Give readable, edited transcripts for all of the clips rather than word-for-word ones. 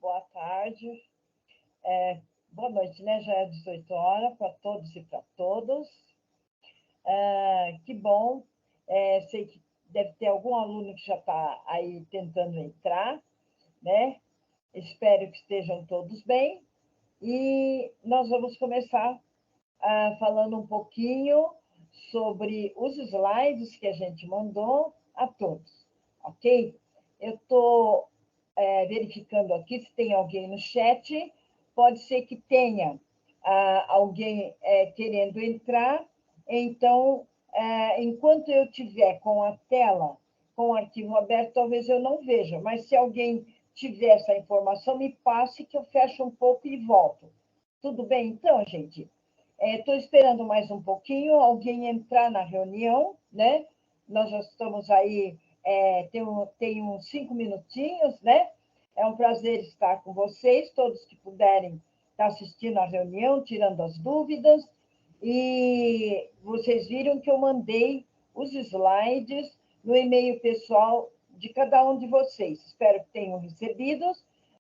boa tarde. Boa noite, né? Já é 18 horas para todos e para todas. Que bom. Sei que deve ter algum aluno que já está aí tentando entrar, né? Espero que estejam todos bem. E nós vamos começar falando um pouquinho sobre os slides que a gente mandou a todos, ok? Eu estou verificando aqui se tem alguém no chat. Pode ser que tenha alguém querendo entrar. Então, enquanto eu tiver com a tela, com o arquivo aberto, talvez eu não veja, mas se alguém tiver essa informação, me passe que eu fecho um pouco e volto. Tudo bem, então, gente? Estou esperando mais um pouquinho, alguém entrar na reunião, né? Nós já estamos aí, tem uns 5 minutinhos, né? É um prazer estar com vocês, todos que puderem estar assistindo a reunião, tirando as dúvidas. E vocês viram que eu mandei os slides no e-mail pessoal de cada um de vocês. Espero que tenham recebido.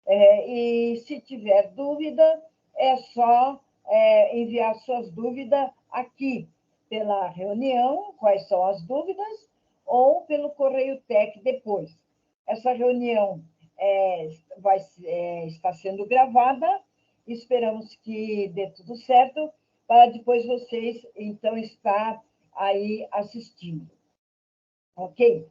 E se tiver dúvida, é só enviar suas dúvidas aqui pela reunião, quais são as dúvidas, ou pelo correio TEC depois. Essa reunião está sendo gravada, esperamos que dê tudo certo, para depois vocês, então, estar aí assistindo. Ok?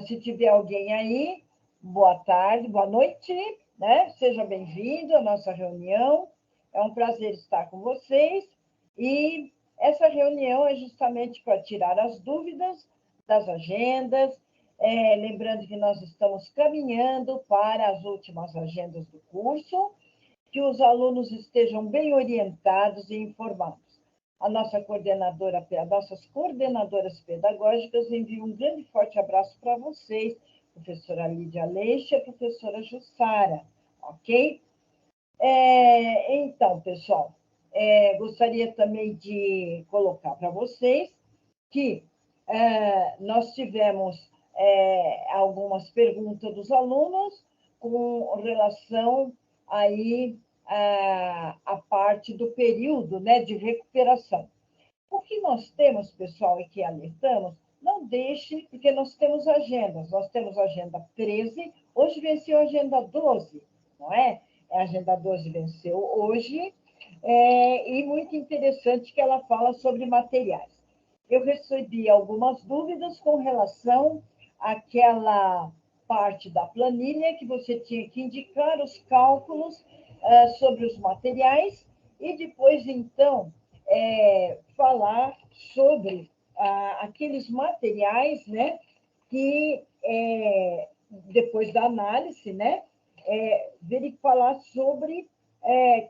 Se tiver alguém aí, boa tarde, boa noite, né? Seja bem-vindo à nossa reunião. É um prazer estar com vocês. E essa reunião é justamente para tirar as dúvidas das agendas, lembrando que nós estamos caminhando para as últimas agendas do curso, que os alunos estejam bem orientados e informados. Nossas coordenadoras pedagógicas enviam um grande e forte abraço para vocês, professora Lídia Leixe e a professora Jussara, ok? Então, pessoal, gostaria também de colocar para vocês que nós tivemos algumas perguntas dos alunos com relação aí a parte do período, né, de recuperação. O que nós temos, pessoal, e que alertamos, não deixe, porque nós temos agendas. Nós temos a agenda 13, hoje venceu a agenda 12, não é? A agenda 12 venceu hoje, e muito interessante que ela fala sobre materiais. Eu recebi algumas dúvidas com relação àquela parte da planilha que você tinha que indicar os cálculos sobre os materiais e depois, então, falar sobre aqueles materiais, né, que, depois da análise, né, falar sobre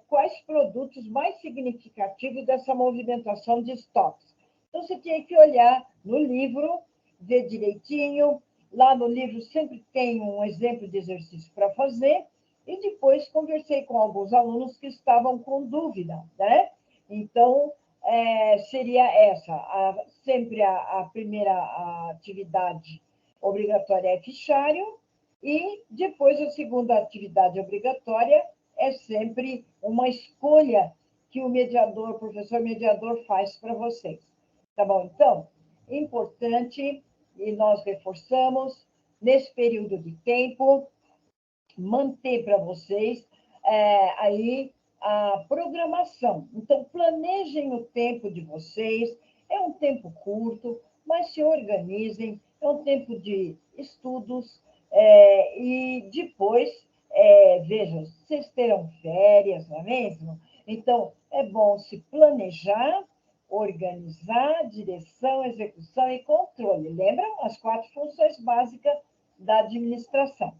quais produtos mais significativos dessa movimentação de estoques. Então, você tinha que olhar no livro, ver direitinho. Lá no livro sempre tem um exemplo de exercício para fazer. E depois conversei com alguns alunos que estavam com dúvida, né? Então, seria essa. Sempre a primeira atividade obrigatória é fichário, e depois a segunda atividade obrigatória é sempre uma escolha que o mediador, o professor mediador faz para vocês. Tá bom? Então, importante, e nós reforçamos, nesse período de tempo, manter para vocês aí a programação. Então, planejem o tempo de vocês, é um tempo curto, mas se organizem, é um tempo de estudos, e depois, vejam, vocês terão férias, não é mesmo? Então, é bom se planejar, organizar, direção, execução e controle. Lembram as 4 funções básicas da administração.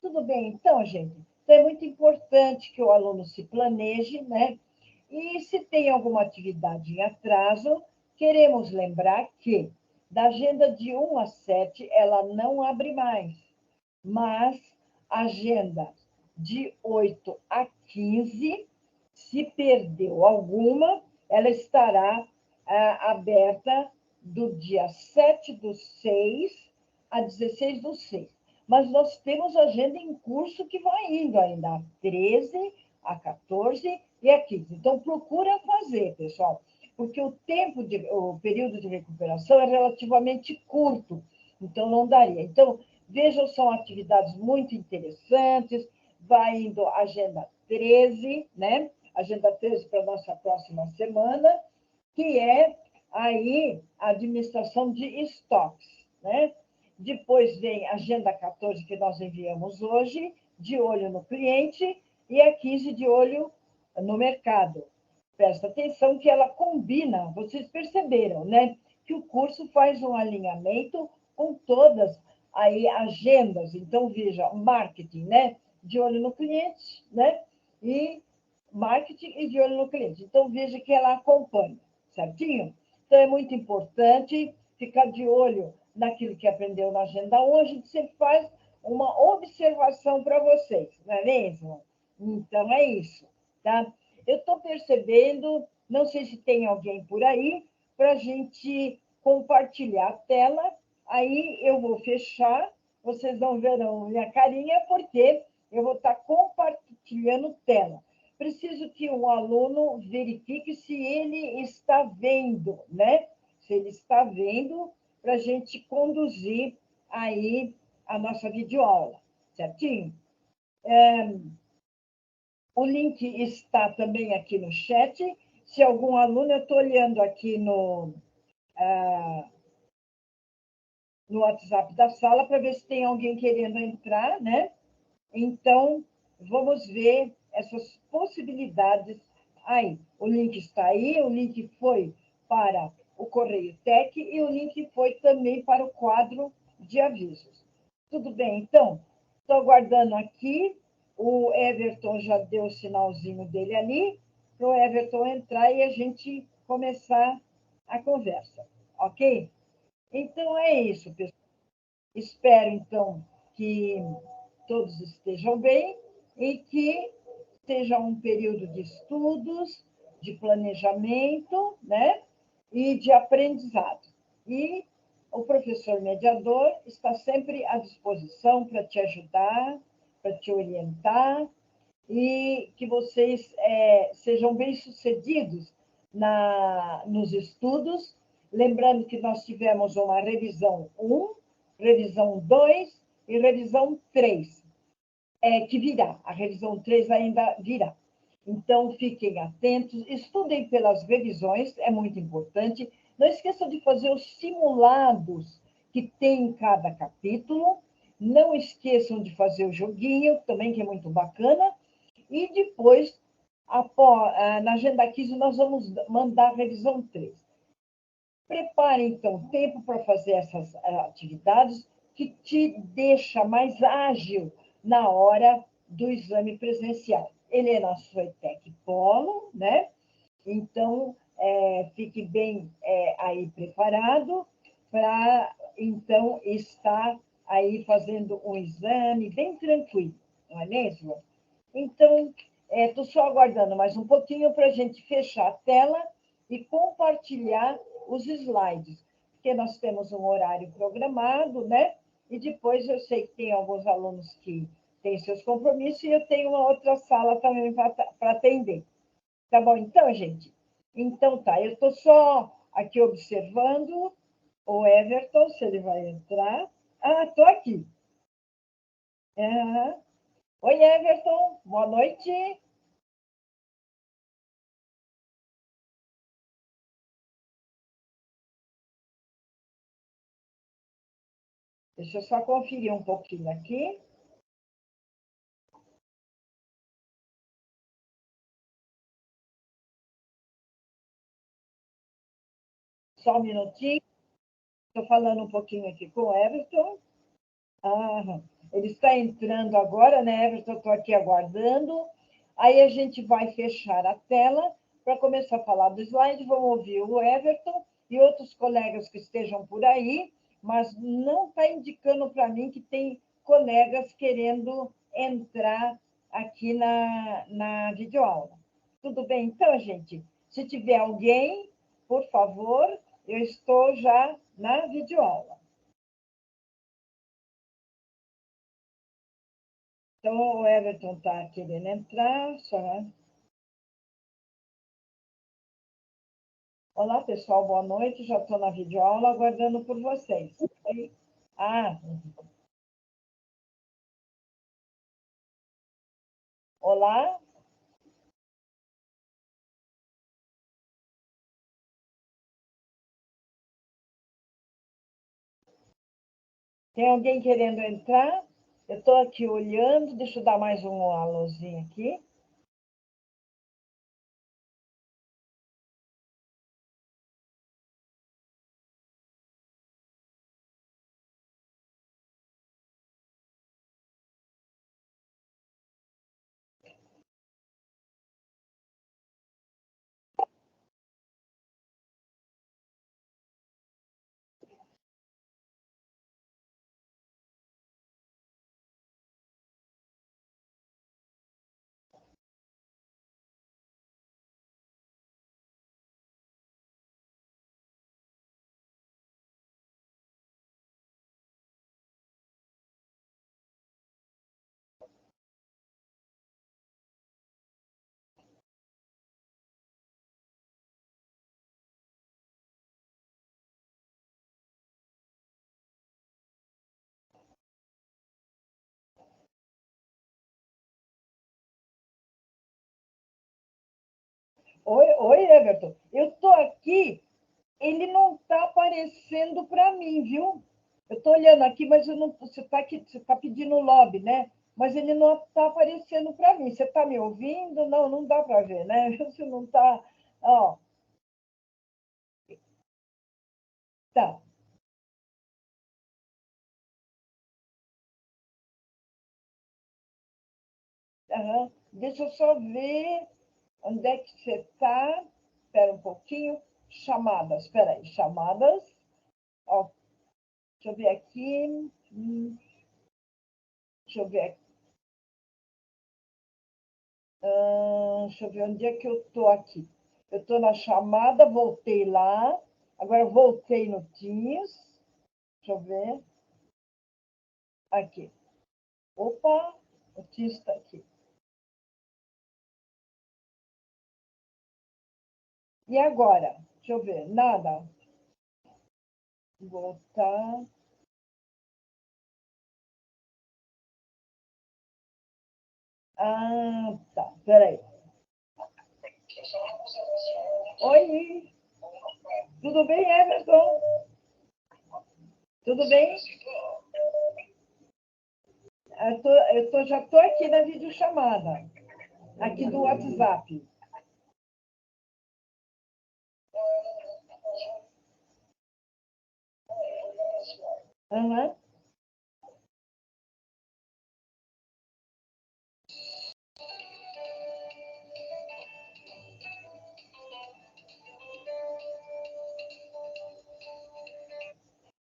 Tudo bem, então, gente? Então, é muito importante que o aluno se planeje, né? E se tem alguma atividade em atraso, queremos lembrar que da agenda de 1 a 7, ela não abre mais, mas a agenda de 8 a 15, se perdeu alguma, ela estará aberta do dia 7/6 a 16/6. mas nós temos agenda em curso que vai indo ainda a 13, a 14 e a 15. Então, procura fazer, pessoal, porque o período de recuperação é relativamente curto, então não daria. Então, vejam, são atividades muito interessantes, vai indo a agenda 13, né? Agenda 13 para a nossa próxima semana, que é aí a administração de estoques, né? Depois vem a agenda 14, que nós enviamos hoje, de olho no cliente, e a 15, de olho no mercado. Presta atenção que ela combina, vocês perceberam, né? Que o curso faz um alinhamento com todas aí agendas. Então, veja, marketing, né? De olho no cliente, né? E marketing e de olho no cliente. Então, veja que ela acompanha, certinho? Então, é muito importante ficar de olho naquilo que aprendeu na agenda 1. A gente sempre faz uma observação para vocês, não é mesmo? Então, é isso, tá? Eu estou percebendo, não sei se tem alguém por aí, para a gente compartilhar a tela. Aí eu vou fechar, vocês não verão minha carinha, porque eu vou estar compartilhando tela. Preciso que o aluno verifique se ele está vendo, né? Se ele está vendo, para a gente conduzir aí a nossa videoaula, certinho? O link está também aqui no chat. Se algum aluno, eu estou olhando aqui no WhatsApp da sala para ver se tem alguém querendo entrar, né? Então, vamos ver essas possibilidades aí. O link está aí, o link foi para o Correio Tech e o link foi também para o quadro de avisos. Tudo bem, então? Estou aguardando aqui. O Everton já deu o sinalzinho dele ali, para o Everton entrar e a gente começar a conversa, ok? Então, é isso, pessoal. Espero, então, que todos estejam bem e que seja um período de estudos, de planejamento, né? E de aprendizado. E o professor mediador está sempre à disposição para te ajudar, para te orientar, e que vocês sejam bem-sucedidos nos estudos. Lembrando que nós tivemos uma revisão 1, revisão 2 e revisão 3, que virá. A revisão 3 ainda virá. Então, fiquem atentos, estudem pelas revisões, é muito importante. Não esqueçam de fazer os simulados que tem em cada capítulo. Não esqueçam de fazer o joguinho, também, que é muito bacana. E depois, na Agenda 15, nós vamos mandar a revisão 3. Prepare, então, tempo para fazer essas atividades que te deixa mais ágil na hora do exame presencial. Ele é na Soitec Polo, né? Então, fique bem aí preparado para, então, estar aí fazendo um exame bem tranquilo, não é mesmo? Então, estou só aguardando mais um pouquinho para a gente fechar a tela e compartilhar os slides, porque nós temos um horário programado, né? E depois eu sei que tem alguns alunos que têm seus compromissos e eu tenho uma outra sala também para atender. Tá bom, então, gente? Então, tá, eu estou só aqui observando o Everton, se ele vai entrar. Ah, estou aqui. Uhum. Oi, Everton, boa noite. Deixa eu só conferir um pouquinho aqui. Só um minutinho. Estou falando um pouquinho aqui com o Everton. Ah, ele está entrando agora, né, Everton? Estou aqui aguardando. Aí a gente vai fechar a tela para começar a falar do slide. Vamos ouvir o Everton e outros colegas que estejam por aí, mas não está indicando para mim que tem colegas querendo entrar aqui na videoaula. Tudo bem, então, gente? Se tiver alguém, por favor, eu estou já na videoaula. Então, o Everton está querendo entrar. Só... Olá, pessoal, boa noite. Já estou na videoaula aguardando por vocês. Ah, olá. Tem alguém querendo entrar? Eu estou aqui olhando, deixa eu dar mais um alôzinho aqui. Oi, Everton. Eu estou aqui, ele não está aparecendo para mim, viu? Eu estou olhando aqui, mas eu não, você está aqui, você está pedindo o lobby, né? Mas ele não está aparecendo para mim. Você está me ouvindo? Não, não dá para ver, né? Você não está. Ó, tá. Aham. Deixa eu só ver onde é que você está. Espera um pouquinho. Chamadas, espera aí. Chamadas. Ó, deixa eu ver aqui. Deixa eu ver aqui. Deixa eu ver onde é que eu estou aqui. Eu estou na chamada, voltei lá. Agora voltei no Teams. Deixa eu ver. Aqui. Opa, o Teams está aqui. E agora? Deixa eu ver. Nada. Voltar. Ah, tá. Peraí. Oi. Tudo bem, Everton? Tudo bem? Já estou aqui na videochamada. Aqui do WhatsApp. Uhum.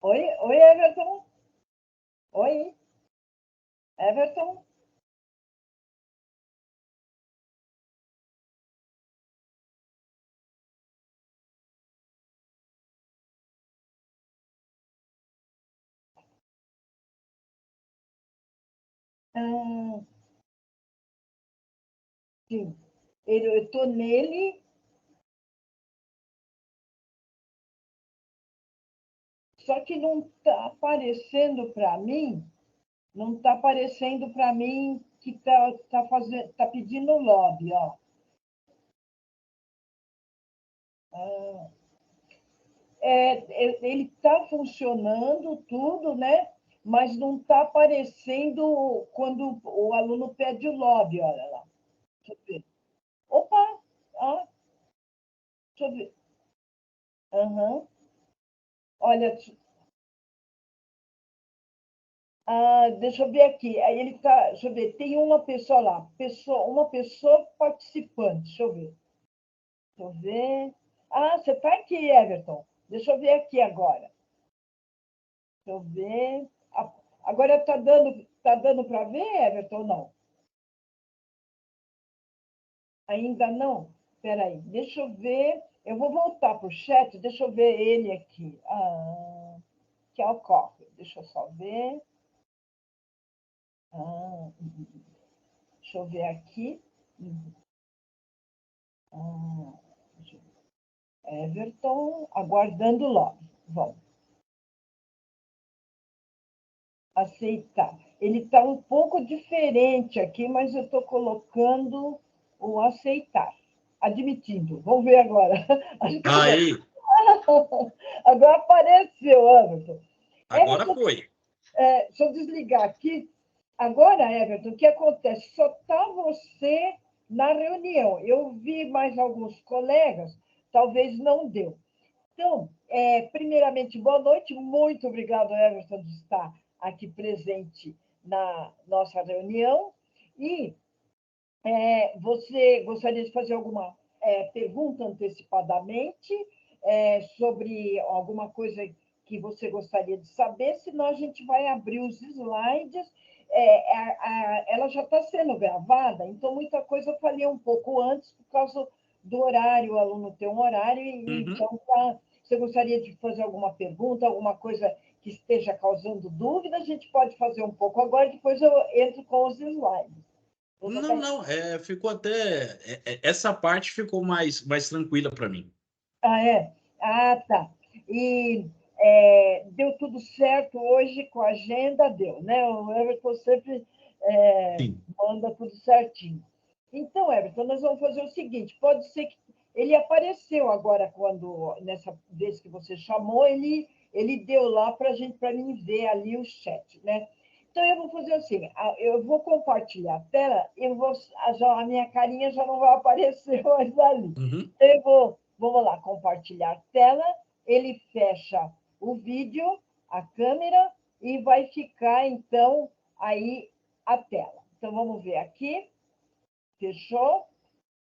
Oi, Everton? Oi, Everton? Ah, sim. Eu estou nele, só que não está aparecendo para mim, não está aparecendo para mim que tá pedindo lobby, ó. Ah, ele está funcionando tudo, né? Mas não está aparecendo quando o aluno pede o lobby, olha lá. Deixa eu ver. Opa! Ah, deixa eu ver. Aham. Olha, deixa eu ver aqui. Aí ele tá, deixa eu ver, tem uma pessoa lá, uma pessoa participante. Deixa eu ver. Deixa eu ver. Ah, você está aqui, Everton. Deixa eu ver aqui agora. Deixa eu ver. Agora tá dando para ver, Everton, ou não? Ainda não? Espera aí, deixa eu ver. Eu vou voltar para o chat, deixa eu ver ele aqui. Que é o Coffee. Deixa eu só ver. Deixa eu ver aqui. Everton, aguardando logo. Vamos. Aceitar. Ele está um pouco diferente aqui, mas eu estou colocando o aceitar. Admitindo. Vamos ver agora. Aí. Agora apareceu, Everton. Agora Everton, foi. Deixa eu desligar aqui. Agora, Everton, o que acontece? Só está você na reunião. Eu vi mais alguns colegas, talvez não deu. Então, primeiramente, boa noite. Muito obrigado, Everton, de estar aqui presente na nossa reunião. E você gostaria de fazer alguma pergunta antecipadamente sobre alguma coisa que você gostaria de saber? Senão, a gente vai abrir os slides. Ela já está sendo gravada, então muita coisa eu falei um pouco antes, por causa do horário, o aluno tem um horário, então você gostaria de fazer alguma pergunta, alguma coisa que esteja causando dúvida, a gente pode fazer um pouco agora, depois eu entro com os slides. Não, ficou até... essa parte ficou mais tranquila para mim. Ah, é? Ah, tá. E deu tudo certo hoje com a agenda? Deu, né? O Everton sempre manda tudo certinho. Então, Everton, nós vamos fazer o seguinte, pode ser que ele apareceu agora, nessa vez que você chamou, ele deu lá para mim ver ali o chat, né? Então, eu vou fazer assim, eu vou compartilhar a tela, a minha carinha já não vai aparecer mais ali. Uhum. Então, vamos lá, compartilhar a tela, ele fecha o vídeo, a câmera, e vai ficar, então, aí a tela. Então, vamos ver aqui. Fechou?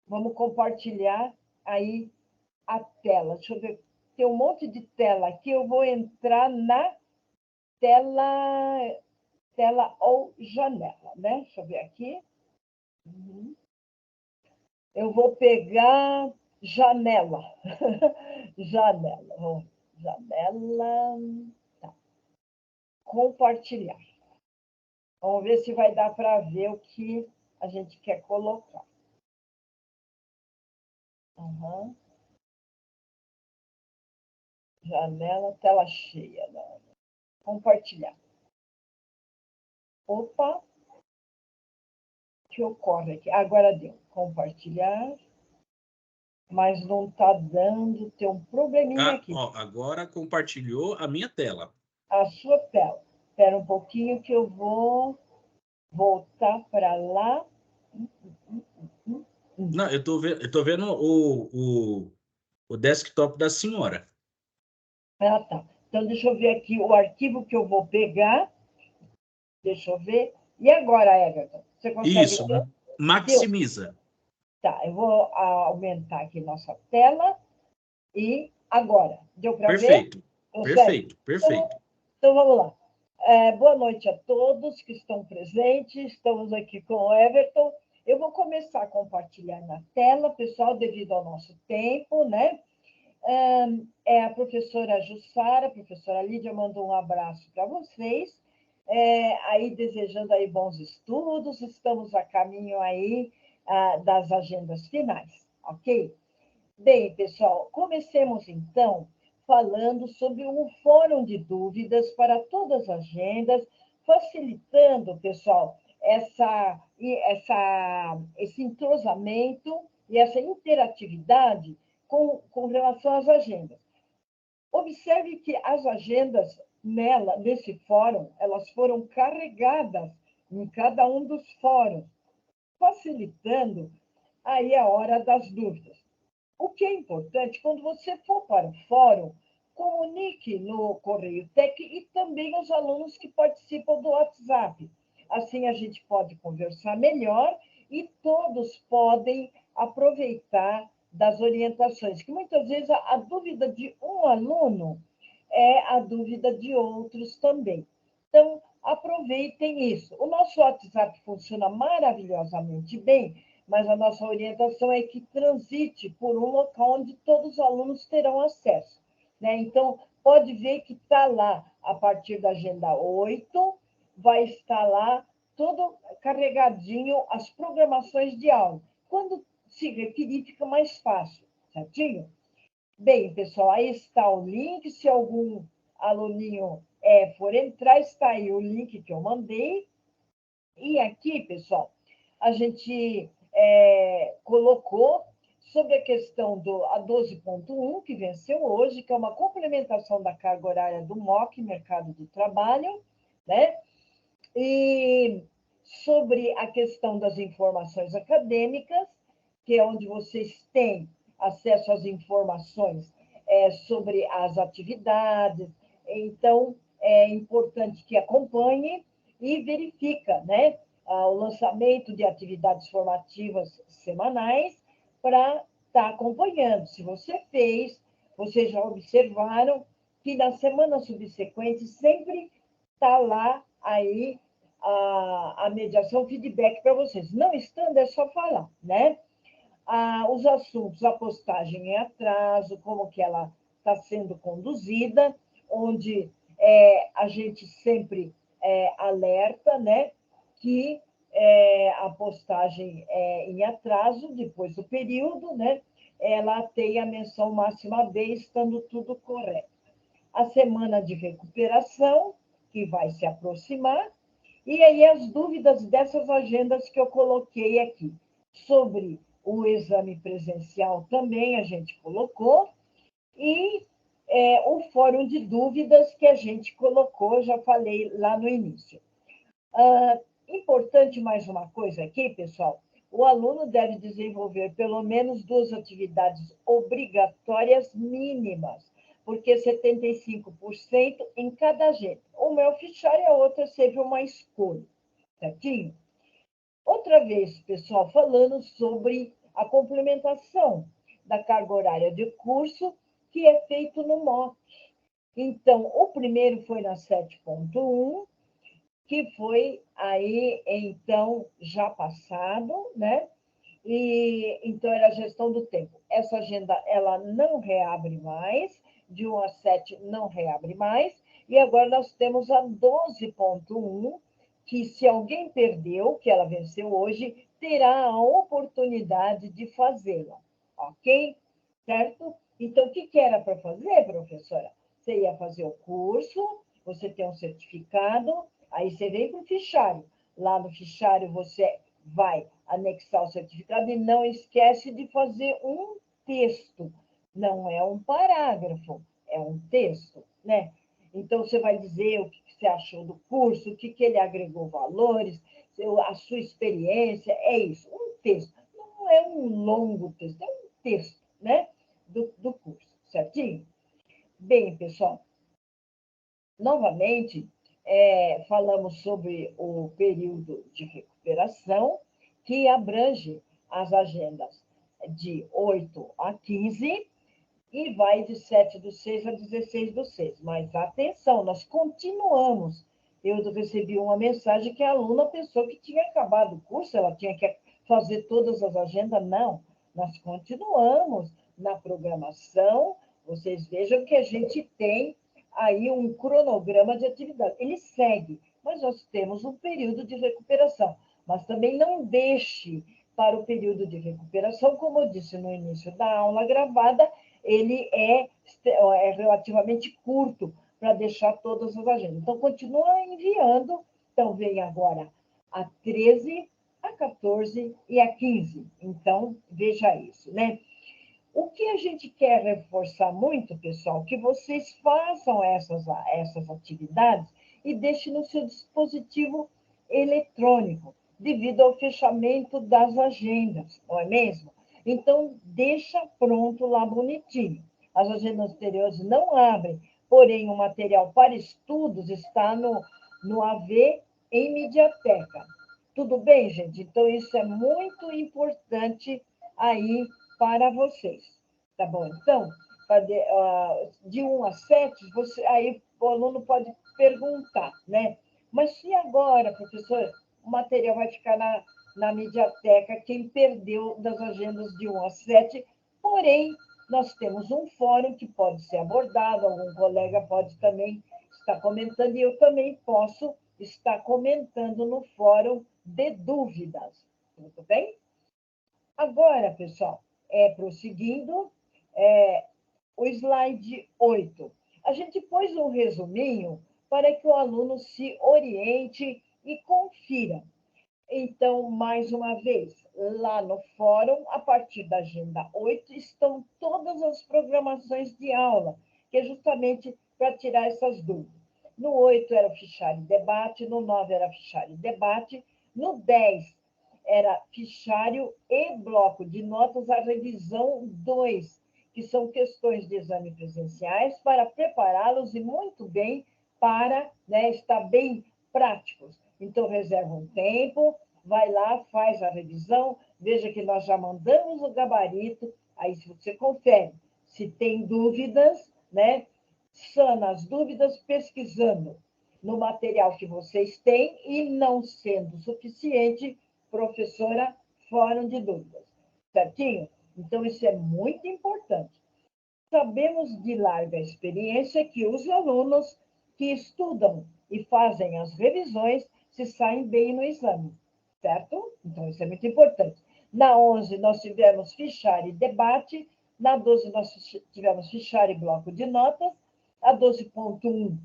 Vamos compartilhar aí a tela. Deixa eu ver. Tem um monte de tela aqui. Eu vou entrar na tela ou janela, né? Deixa eu ver aqui. Eu vou pegar janela. Janela. Janela. Tá. Compartilhar. Vamos ver se vai dar para ver o que a gente quer colocar. Uhum. Janela, tela cheia. Né? Compartilhar. Opa! O que ocorre aqui? Agora deu. Compartilhar. Mas não está dando. Tem um probleminha aqui. Agora compartilhou a minha tela. A sua tela. Espera um pouquinho que eu vou voltar para lá. Não, eu tô vendo o desktop da senhora. Ah, tá. Então, deixa eu ver aqui o arquivo que eu vou pegar. Deixa eu ver. E agora, Everton? Você consegue Isso, ver? maximiza. Tá, eu vou aumentar aqui nossa tela. E agora? Deu para ver? Perfeito, Consegue? perfeito. Então, vamos lá. Boa noite a todos que estão presentes. Estamos aqui com o Everton. Eu vou começar a compartilhar na tela, pessoal, devido ao nosso tempo, né? A professora Jussara, a professora Lídia mandou um abraço para vocês, aí desejando aí bons estudos, estamos a caminho aí das agendas finais, ok? Bem, pessoal, comecemos então falando sobre um fórum de dúvidas para todas as agendas, facilitando, pessoal, esse entrosamento e essa interatividade com relação às agendas. Observe que as agendas nesse fórum, elas foram carregadas em cada um dos fóruns, facilitando aí a hora das dúvidas. O que é importante, quando você for para o fórum, comunique no Correio Tec e também os alunos que participam do WhatsApp. Assim a gente pode conversar melhor e todos podem aproveitar das orientações, que muitas vezes a dúvida de um aluno é a dúvida de outros também. Então, aproveitem isso. O nosso WhatsApp funciona maravilhosamente bem, mas a nossa orientação é que transite por um local onde todos os alunos terão acesso. Né? Então, pode ver que está lá, a partir da agenda 8, vai estar lá todo carregadinho as programações de aula. Quando se referir, fica mais fácil, certinho? Bem, pessoal, aí está o link. Se algum aluninho for entrar, está aí o link que eu mandei. E aqui, pessoal, a gente colocou sobre a questão a 12.1, que venceu hoje, que é uma complementação da carga horária do MOC, Mercado do Trabalho, né? E sobre a questão das informações acadêmicas, que é onde vocês têm acesso às informações sobre as atividades. Então, é importante que acompanhe e verifica, né, o lançamento de atividades formativas semanais para estar acompanhando. Se você fez, vocês já observaram que na semana subsequente sempre está lá aí a mediação, feedback para vocês. Não estando, é só falar, né? Os assuntos, a postagem em atraso, como que ela está sendo conduzida, onde a gente sempre alerta, né, que a postagem em atraso, depois do período, né, ela tem a menção máxima B, estando tudo correto. A semana de recuperação, que vai se aproximar, e aí as dúvidas dessas agendas que eu coloquei aqui. Sobre o exame presencial também a gente colocou, e o fórum de dúvidas que a gente colocou, já falei lá no início. Importante mais uma coisa aqui, pessoal, o aluno deve desenvolver pelo menos 2 atividades obrigatórias mínimas, porque 75% em cada agenda. Uma é o fichário e a outra sempre uma escolha, certinho? Outra vez, pessoal, falando sobre a complementação da carga horária de curso, que é feito no MOC. Então, o primeiro foi na 7.1, que foi aí, então, já passado, né? E, então, era a gestão do tempo. Essa agenda, ela não reabre mais, de 1 a 7 não reabre mais, e agora nós temos a 12.1, que se alguém perdeu, que ela venceu hoje, terá a oportunidade de fazê-la, ok? Certo? Então, o que era para fazer, professora? Você ia fazer o curso, você tem um certificado, aí você vem para o fichário. Lá no fichário você vai anexar o certificado e não esquece de fazer um texto. Não é um parágrafo, é um texto, né? Então, você vai dizer o que você achou do curso, o que ele agregou valores, a sua experiência, é isso, um texto. Não é um longo texto, é um texto, né, do curso, certinho? Bem, pessoal, novamente, falamos sobre o período de recuperação, que abrange as agendas de 8 a 15 e vai de 7/6 a 16/6. Mas atenção, nós continuamos. Eu recebi uma mensagem que a aluna pensou que tinha acabado o curso, ela tinha que fazer todas as agendas. Não, nós continuamos na programação. Vocês vejam que a gente tem aí um cronograma de atividade. Ele segue, mas nós temos um período de recuperação. Mas também não deixe para o período de recuperação, como eu disse no início da aula gravada, ele é relativamente curto para deixar todas as agendas. Então, continua enviando. Então, vem agora a 13, a 14 e a 15. Então, veja isso, né? O que a gente quer reforçar muito, pessoal, que vocês façam essas atividades e deixem no seu dispositivo eletrônico, devido ao fechamento das agendas, não é mesmo? Então, deixa pronto lá bonitinho. As agendas anteriores não abrem, porém, o material para estudos está no AV em Mediateca. Tudo bem, gente? Então, isso é muito importante aí para vocês. Tá bom? Então, de 1 a 7, aí o aluno pode perguntar, né? Mas se agora, professor, o material vai ficar na Mediateca, quem perdeu das agendas de 1 a 7, porém, nós temos um fórum que pode ser abordado, algum colega pode também estar comentando, e eu também posso está comentando no fórum de dúvidas. Tudo bem? Agora, pessoal, prosseguindo, o slide 8. A gente pôs um resuminho para que o aluno se oriente e confira. Então, mais uma vez, lá no fórum, a partir da agenda 8, estão todas as programações de aula, que é justamente para tirar essas dúvidas. No 8 era o fichário e debate, no 9 era fichário e debate, no 10 era fichário e bloco de notas, a revisão 2, que são questões de exame presenciais, para prepará-los e muito bem para estar bem práticos. Então, reserva um tempo, vai lá, faz a revisão, veja que nós já mandamos o gabarito, aí você confere. Se tem dúvidas, sana as dúvidas pesquisando no material que vocês têm e, não sendo suficiente, professora, fórum de dúvidas. Certinho? Então, isso é muito importante. Sabemos de larga experiência que os alunos que estudam e fazem as revisões se saem bem no exame, certo? Então, isso é muito importante. Na 11, nós tivemos fichário e debate. Na 12, nós tivemos fichário e bloco de notas. A 12.1,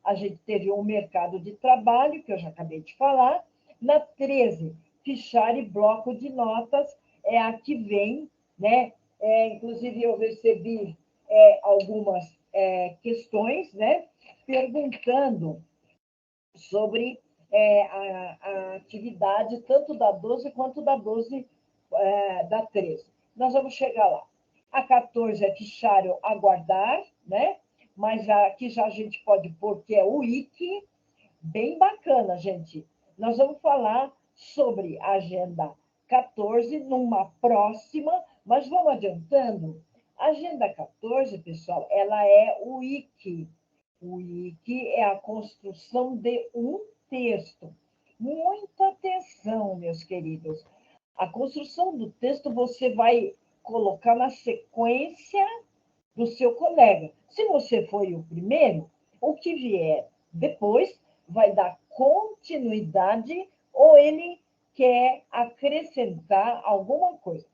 a gente teve um mercado de trabalho, que eu já acabei de falar. Na 13, fichário e bloco de notas, é a que vem, inclusive, eu recebi algumas questões, perguntando sobre a atividade tanto da 12 quanto da 12 da 13. Nós vamos chegar lá. A 14 é fichário aguardar, mas aqui já a gente pode pôr que é o IC, bem bacana, gente. Nós vamos falar sobre a agenda 14 numa próxima, mas vamos adiantando. A agenda 14, pessoal, ela é o IC. O IC é a construção de um texto. Muita atenção, meus queridos. A construção do texto você vai colocar na sequência do seu colega. Se você foi o primeiro, o que vier depois vai dar continuidade ou ele quer acrescentar alguma coisa.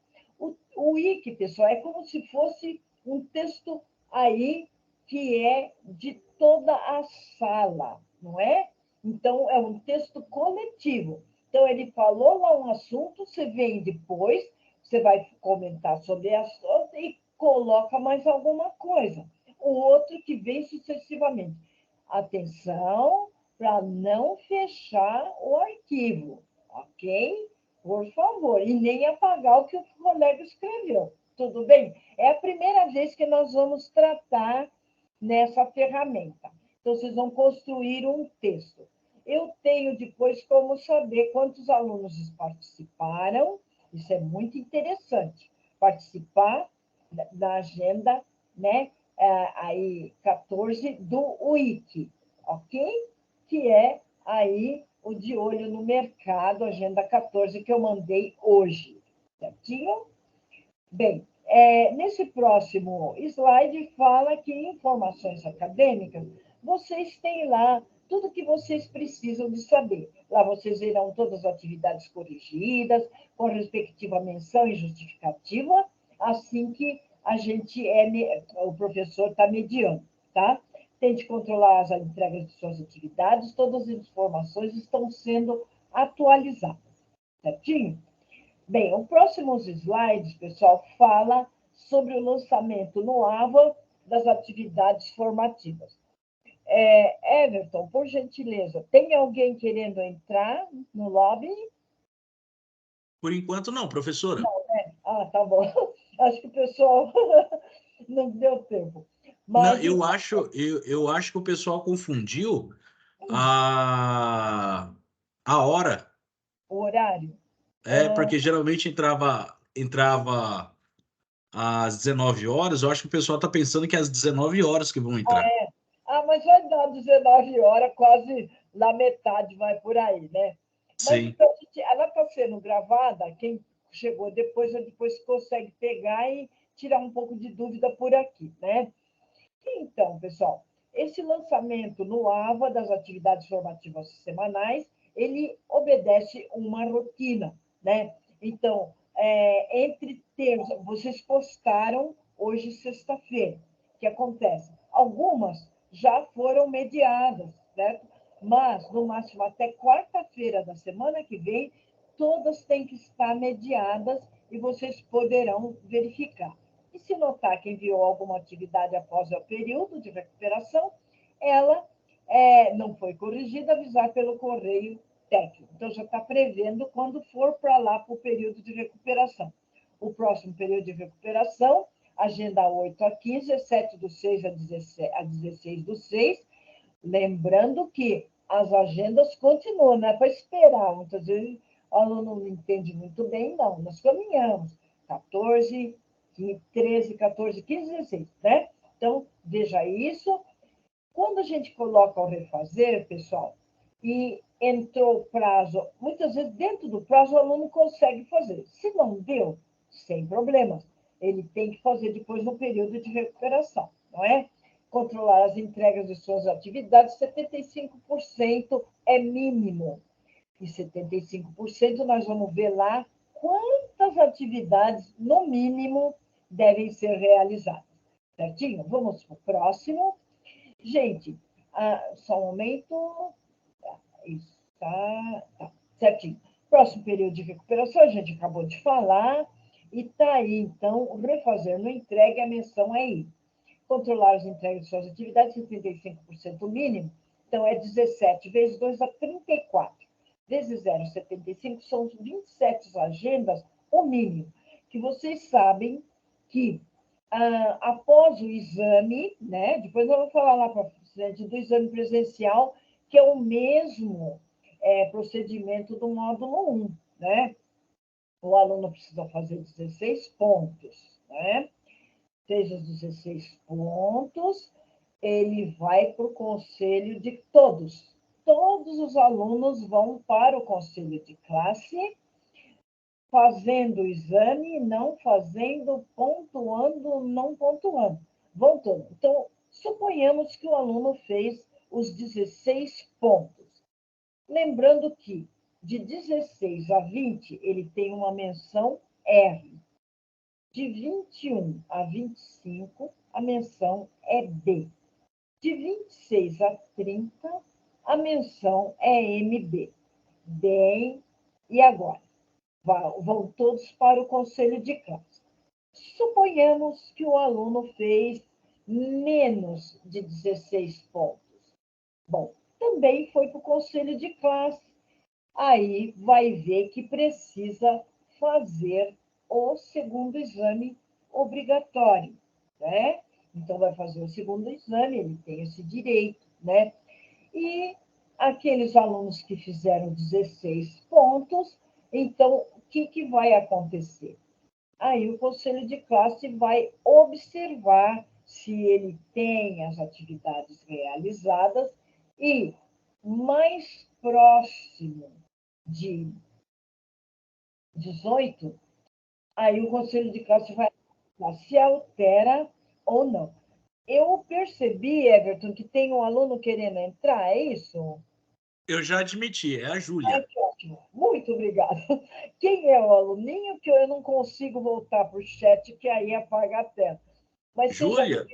O IC, pessoal, é como se fosse um texto aí que é de toda a sala, não é? Então, é um texto coletivo. Então, ele falou lá um assunto, você vem depois, você vai comentar sobre assunto e coloca mais alguma coisa. O outro que vem sucessivamente. Atenção para não fechar o arquivo, ok? Por favor, e nem apagar o que o colega escreveu. Tudo bem? É a primeira vez que nós vamos tratar nessa ferramenta. Então, vocês vão construir um texto. Eu tenho depois como saber quantos alunos participaram. Isso é muito interessante. Participar da agenda, aí 14 do WIC, ok? Que é aí o de olho no mercado, agenda 14, que eu mandei hoje, certinho? Bem, nesse próximo slide fala que em informações acadêmicas, vocês têm lá tudo que vocês precisam de saber. Lá vocês verão todas as atividades corrigidas, com respectiva menção e justificativa, assim que o professor está mediando, tá? Tente controlar as entregas de suas atividades, todas as informações estão sendo atualizadas, certinho? Bem, o próximo slide, pessoal, fala sobre o lançamento no AVA das atividades formativas. Everton, por gentileza, tem alguém querendo entrar no lobby? Por enquanto, não, professora. Não, né? Ah, tá bom. Acho que o pessoal não deu tempo. Não, Mas eu acho que o pessoal confundiu a hora. o horário? Porque geralmente entrava às 19 horas. Eu acho que o pessoal está pensando que é às 19 horas que vão entrar. Mas vai dar 19 horas, quase na metade vai por aí, né? Mas Sim. então, ela está sendo gravada, quem chegou depois consegue pegar e tirar um pouco de dúvida por aqui, né? Então, pessoal, Esse lançamento no AVA das atividades formativas semanais, ele obedece uma rotina, né? Então, entre terça, vocês postaram hoje, sexta-feira. O que acontece? Algumas já foram mediadas, certo? Mas, no máximo, até quarta-feira da semana que vem, todas têm que estar mediadas e vocês poderão verificar. E se notar que enviou alguma atividade após o período de recuperação, ela não foi corrigida, avisar pelo correio técnico. Então, já está prevendo quando for para lá para o período de recuperação. O próximo período de recuperação, agenda 8 a 15, 7 do 6 a 16 do 6. Lembrando que as agendas continuam, não é para esperar. Muitas vezes o aluno não entende muito bem, não. Nós caminhamos 14, 13, 14, 15, 16, né? Então, veja isso. Quando a gente coloca o refazer, pessoal, e entrou o prazo, muitas vezes dentro do prazo o aluno consegue fazer. Se não deu, sem problemas. Ele tem que fazer depois no período de recuperação, não é? Controlar as entregas de suas atividades, 75% é mínimo. E 75% nós vamos ver lá quantas atividades, no mínimo, devem ser realizadas. Certinho? Vamos para o próximo. Gente, só um momento. Isso, tá certinho. Próximo período de recuperação, a gente acabou de falar, e está aí, então, o refazer no entregue, a menção é aí. Controlar as entregas de suas atividades, 75% mínimo, então é 17 vezes 2 dá 34. Vezes 0,75 são 27 agendas, o mínimo, que vocês sabem que após o exame, né? Depois eu vou falar lá para frente do exame presencial, que é o mesmo procedimento do módulo 1, né? O aluno precisa fazer 16 pontos, né? Seja os 16 pontos, ele vai para o conselho de todos. Todos os alunos vão para o conselho de classe, fazendo o exame, não fazendo, pontuando, não pontuando. Vão todos. Então, suponhamos que o aluno fez os 16 pontos. Lembrando que de 16 a 20, ele tem uma menção R. De 21 a 25, a menção é B. De 26 a 30, a menção é MB. Bem, e agora? Vão todos para o conselho de classe. Suponhamos que o aluno fez menos de 16 pontos. Bom, também foi para o conselho de classe. Aí vai ver que precisa fazer o segundo exame obrigatório, né? Então, vai fazer o segundo exame, ele tem esse direito, né? E aqueles alunos que fizeram 16 pontos, então, o que vai acontecer? Aí o conselho de classe vai observar se ele tem as atividades realizadas e mais próximo de 18, aí o conselho de classe vai se altera ou não. Eu percebi, Everton, que tem um aluno querendo entrar, é isso? Eu já admiti, é a Júlia. Que ótimo. Muito obrigada. Quem é o aluninho que eu não consigo voltar para o chat, que aí apaga a tela. Mas seja Júlia,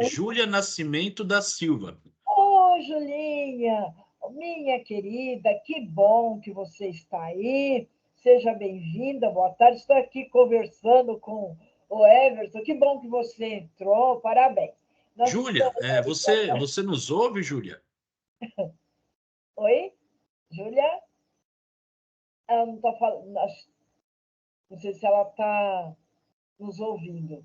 Júlia Nascimento da Silva. Ô, Julinha, minha querida, que bom que você está aí. Seja bem-vinda, boa tarde. Estou aqui conversando com o Everton. Que bom que você entrou, parabéns. Nós Júlia, estamos aí. você nos ouve, Júlia? Oi, Júlia? Ela não está falando, não sei se ela está nos ouvindo.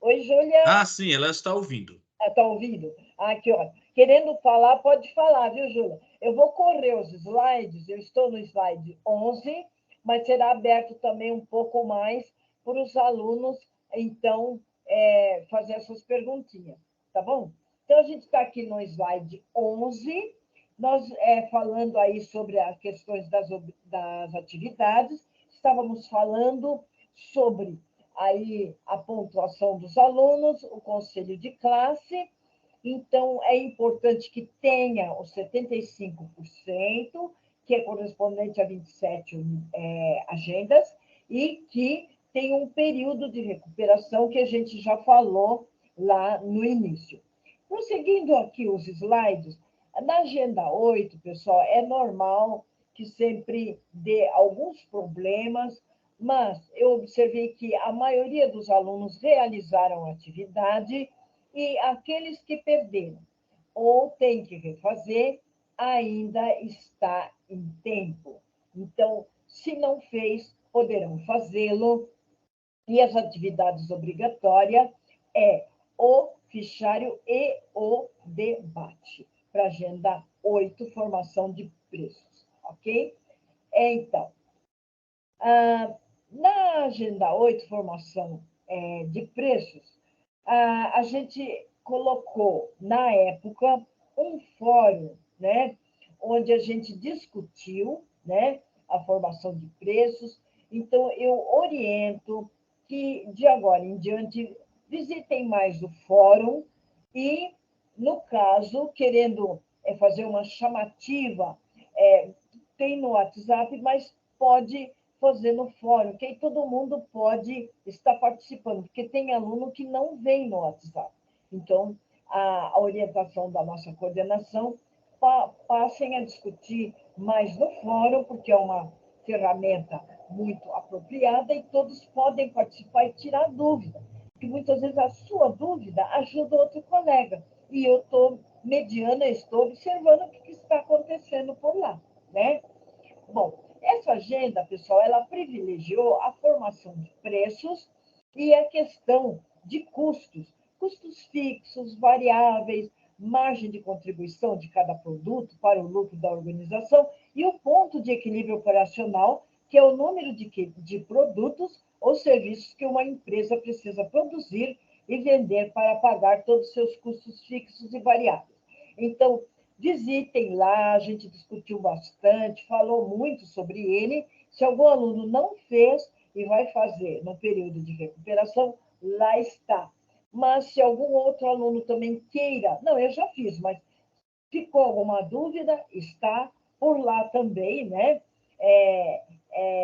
Oi, Júlia? Ah, sim, ela está ouvindo. Está ouvindo? Ah, que ótimo. Querendo falar, pode falar, viu, Júlia? Eu vou correr os slides, eu estou no slide 11, mas será aberto também um pouco mais para os alunos, então, fazer essas perguntinhas, tá bom? Então, a gente está aqui no slide 11, nós falando aí sobre as questões das atividades, estávamos falando sobre aí a pontuação dos alunos, o conselho de classe, Então, é importante que tenha os 75%, que é correspondente a 27 agendas, e que tenha um período de recuperação que a gente já falou lá no início. Prosseguindo aqui os slides, na agenda 8, pessoal, é normal que sempre dê alguns problemas, mas eu observei que a maioria dos alunos realizaram a atividade e aqueles que perderam ou têm que refazer, ainda está em tempo. Então, se não fez, poderão fazê-lo. E as atividades obrigatórias é o fichário e o debate, para a agenda 8, formação de preços, ok? Então, na agenda 8, formação de preços, a gente colocou, na época, um fórum, né, onde a gente discutiu, né, a formação de preços. Então, eu oriento que, de agora em diante, visitem mais o fórum e, no caso, querendo fazer uma chamativa, tem no WhatsApp, mas pode fazer no fórum, que aí todo mundo pode estar participando, porque tem aluno que não vem no WhatsApp. Então, a orientação da nossa coordenação, passem a discutir mais no fórum, porque é uma ferramenta muito apropriada e todos podem participar e tirar dúvida, porque muitas vezes a sua dúvida ajuda outro colega, e eu estou mediana, estou observando o que está acontecendo por lá, né? Bom, essa agenda, pessoal, ela privilegiou a formação de preços e a questão de custos, custos fixos, variáveis, margem de contribuição de cada produto para o lucro da organização e o ponto de equilíbrio operacional, que é o número de produtos ou serviços que uma empresa precisa produzir e vender para pagar todos os seus custos fixos e variáveis. Então, visitem lá, a gente discutiu bastante, falou muito sobre ele. Se algum aluno não fez e vai fazer no período de recuperação, lá está. Mas se algum outro aluno também queira, não, eu já fiz, mas ficou alguma dúvida, está por lá também, né?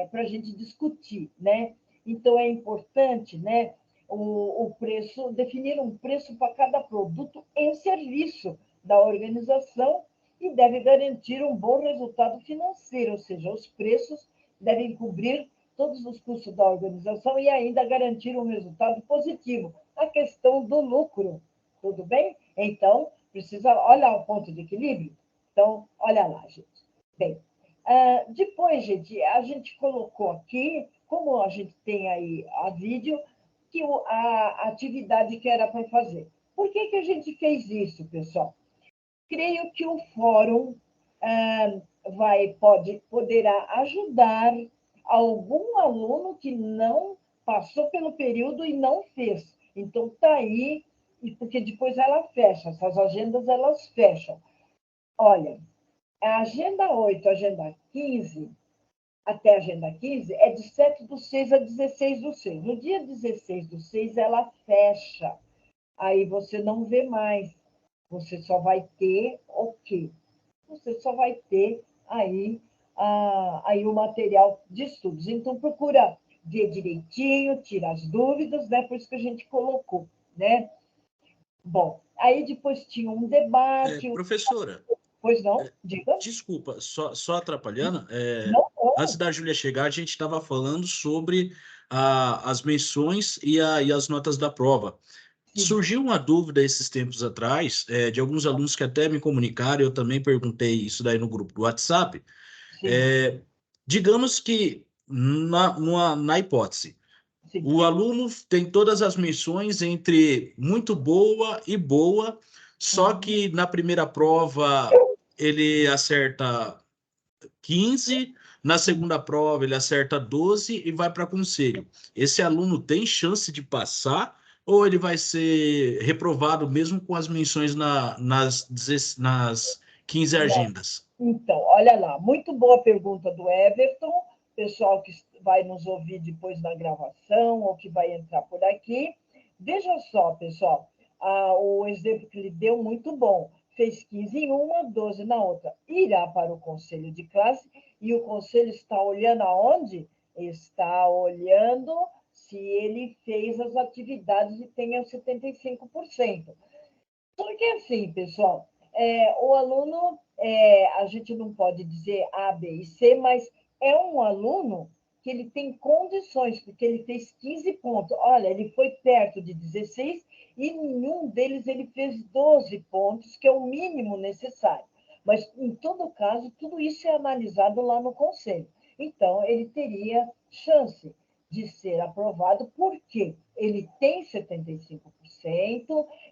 Para a gente discutir, né? Então, é importante, né? O preço, definir um preço para cada produto e serviço da organização e deve garantir um bom resultado financeiro, ou seja, os preços devem cobrir todos os custos da organização e ainda garantir um resultado positivo. A questão do lucro, tudo bem? Então, precisa olhar o ponto de equilíbrio. Então, olha lá, gente. Bem, depois, gente, a gente colocou aqui, como a gente tem aí a vídeo, que a atividade que era para fazer. Por que a gente fez isso, pessoal? Creio que o fórum poderá ajudar algum aluno que não passou pelo período e não fez. Então, está aí, porque depois ela fecha, essas agendas elas fecham. Olha, a agenda 8, a agenda 15, até a agenda 15, é de 7/6 a 16/6. No dia 16/6, ela fecha. Aí você não vê mais. Você só vai ter o quê? Você só vai ter aí o material de estudos. Então, procura ver direitinho, tira as dúvidas, né? Por isso que a gente colocou, né? Bom, aí depois tinha um debate. Professora, Pois não? Diga. desculpa, só atrapalhando. Não, Antes da Júlia chegar, a gente estava falando sobre as menções e as notas da prova. sim, Surgiu uma dúvida esses tempos atrás, de alguns alunos que até me comunicaram, eu também perguntei isso daí no grupo do WhatsApp. sim, Digamos que, na hipótese, sim. o aluno tem todas as menções entre muito boa e boa, só Uhum. que na primeira prova ele acerta 15, na segunda prova ele acerta 12 e vai para conselho. Esse aluno tem chance de passar ou ele vai ser reprovado mesmo com as menções nas 15 agendas? Então, olha lá, muito boa pergunta do Everton, pessoal que vai nos ouvir depois da gravação ou que vai entrar por aqui. Veja só, pessoal, o exemplo que ele deu, muito bom. Fez 15 em uma, 12 na outra. Irá para o conselho de classe e o conselho está olhando aonde? Está olhando se ele fez as atividades e tenha 75%. Porque assim, pessoal, o aluno, a gente não pode dizer A, B e C, mas é um aluno que ele tem condições, porque ele fez 15 pontos. Olha, ele foi perto de 16 e nenhum deles ele fez 12 pontos, que é o mínimo necessário. Mas, em todo caso, tudo isso é analisado lá no conselho. Então, ele teria chance de ser aprovado, porque ele tem 75%,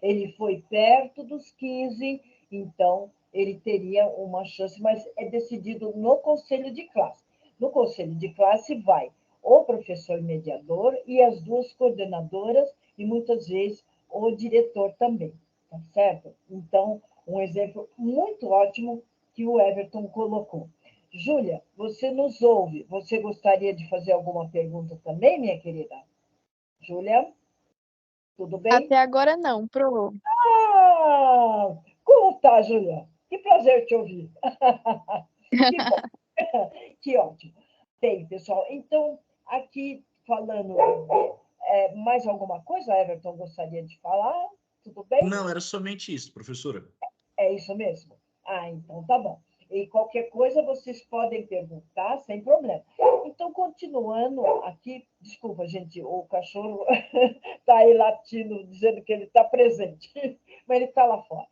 ele foi perto dos 15%, então ele teria uma chance, mas é decidido no conselho de classe. No conselho de classe vai o professor mediador e as duas coordenadoras, e muitas vezes o diretor também, tá certo? Então, um exemplo muito ótimo que o Everton colocou. Júlia, você nos ouve. Você gostaria de fazer alguma pergunta também, minha querida? Júlia, tudo bem? Até agora não, Pro. Ah, como tá, Júlia? Que prazer te ouvir. Que bom, que ótimo. Bem, pessoal, então, aqui falando, mais alguma coisa, Everton, gostaria de falar? Tudo bem? Não, era somente isso, professora. É isso mesmo? Ah, então tá bom. E qualquer coisa vocês podem perguntar, sem problema. Então, continuando aqui, desculpa, gente, o cachorro está aí latindo, dizendo que ele está presente, mas ele está lá fora.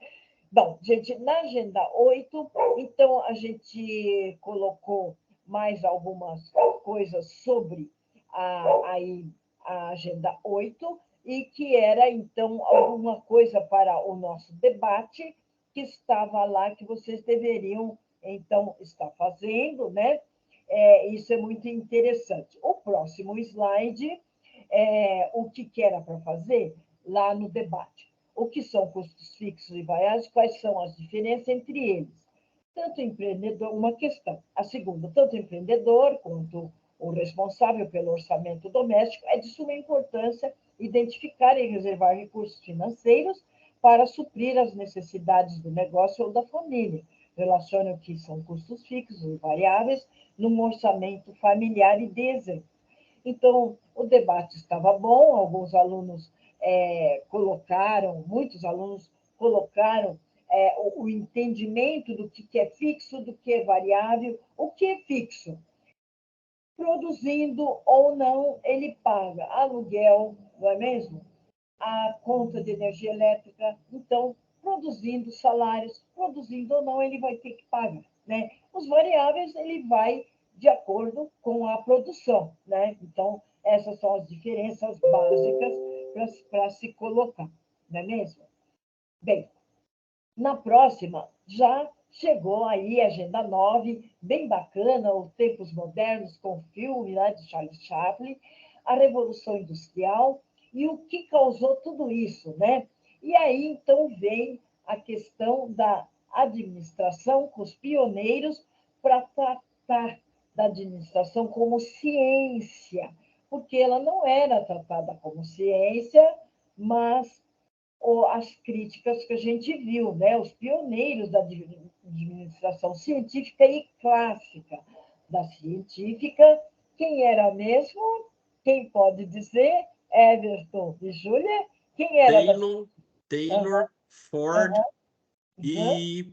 Bom, gente, na agenda 8, então a gente colocou mais algumas coisas sobre a agenda 8, e que era, então, alguma coisa para o nosso debate, que estava lá, que vocês deveriam, então, estar fazendo, né? Isso é muito interessante. O próximo slide o que era para fazer lá no debate. O que são custos fixos e variáveis, quais são as diferenças entre eles. Tanto empreendedor, uma questão. A segunda, tanto o empreendedor quanto o responsável pelo orçamento doméstico, é de suma importância identificar e reservar recursos financeiros para suprir as necessidades do negócio ou da família. Relaciona o que são custos fixos e variáveis num orçamento familiar e desenho. Então, o debate estava bom, alguns alunos muitos alunos colocaram o entendimento do que é fixo, do que é variável. O que é fixo? Produzindo ou não, ele paga aluguel, não é mesmo? A conta de energia elétrica. Então, produzindo salários, produzindo ou não, ele vai ter que pagar, né? Os variáveis, ele vai de acordo com a produção, né? Então, essas são as diferenças básicas para se colocar, não é mesmo? Bem, na próxima, já chegou aí a Agenda 9, bem bacana, os tempos modernos, com o filme lá de Charles Chaplin, a Revolução Industrial e o que causou tudo isso, né? E aí, então, vem a questão da administração com os pioneiros para tratar da administração como ciência, porque ela não era tratada como ciência, mas as críticas que a gente viu, né? Os pioneiros da administração científica e clássica. Da científica, quem era mesmo? Quem pode dizer? Everton e Júlia? Quem era Taylor, Ford e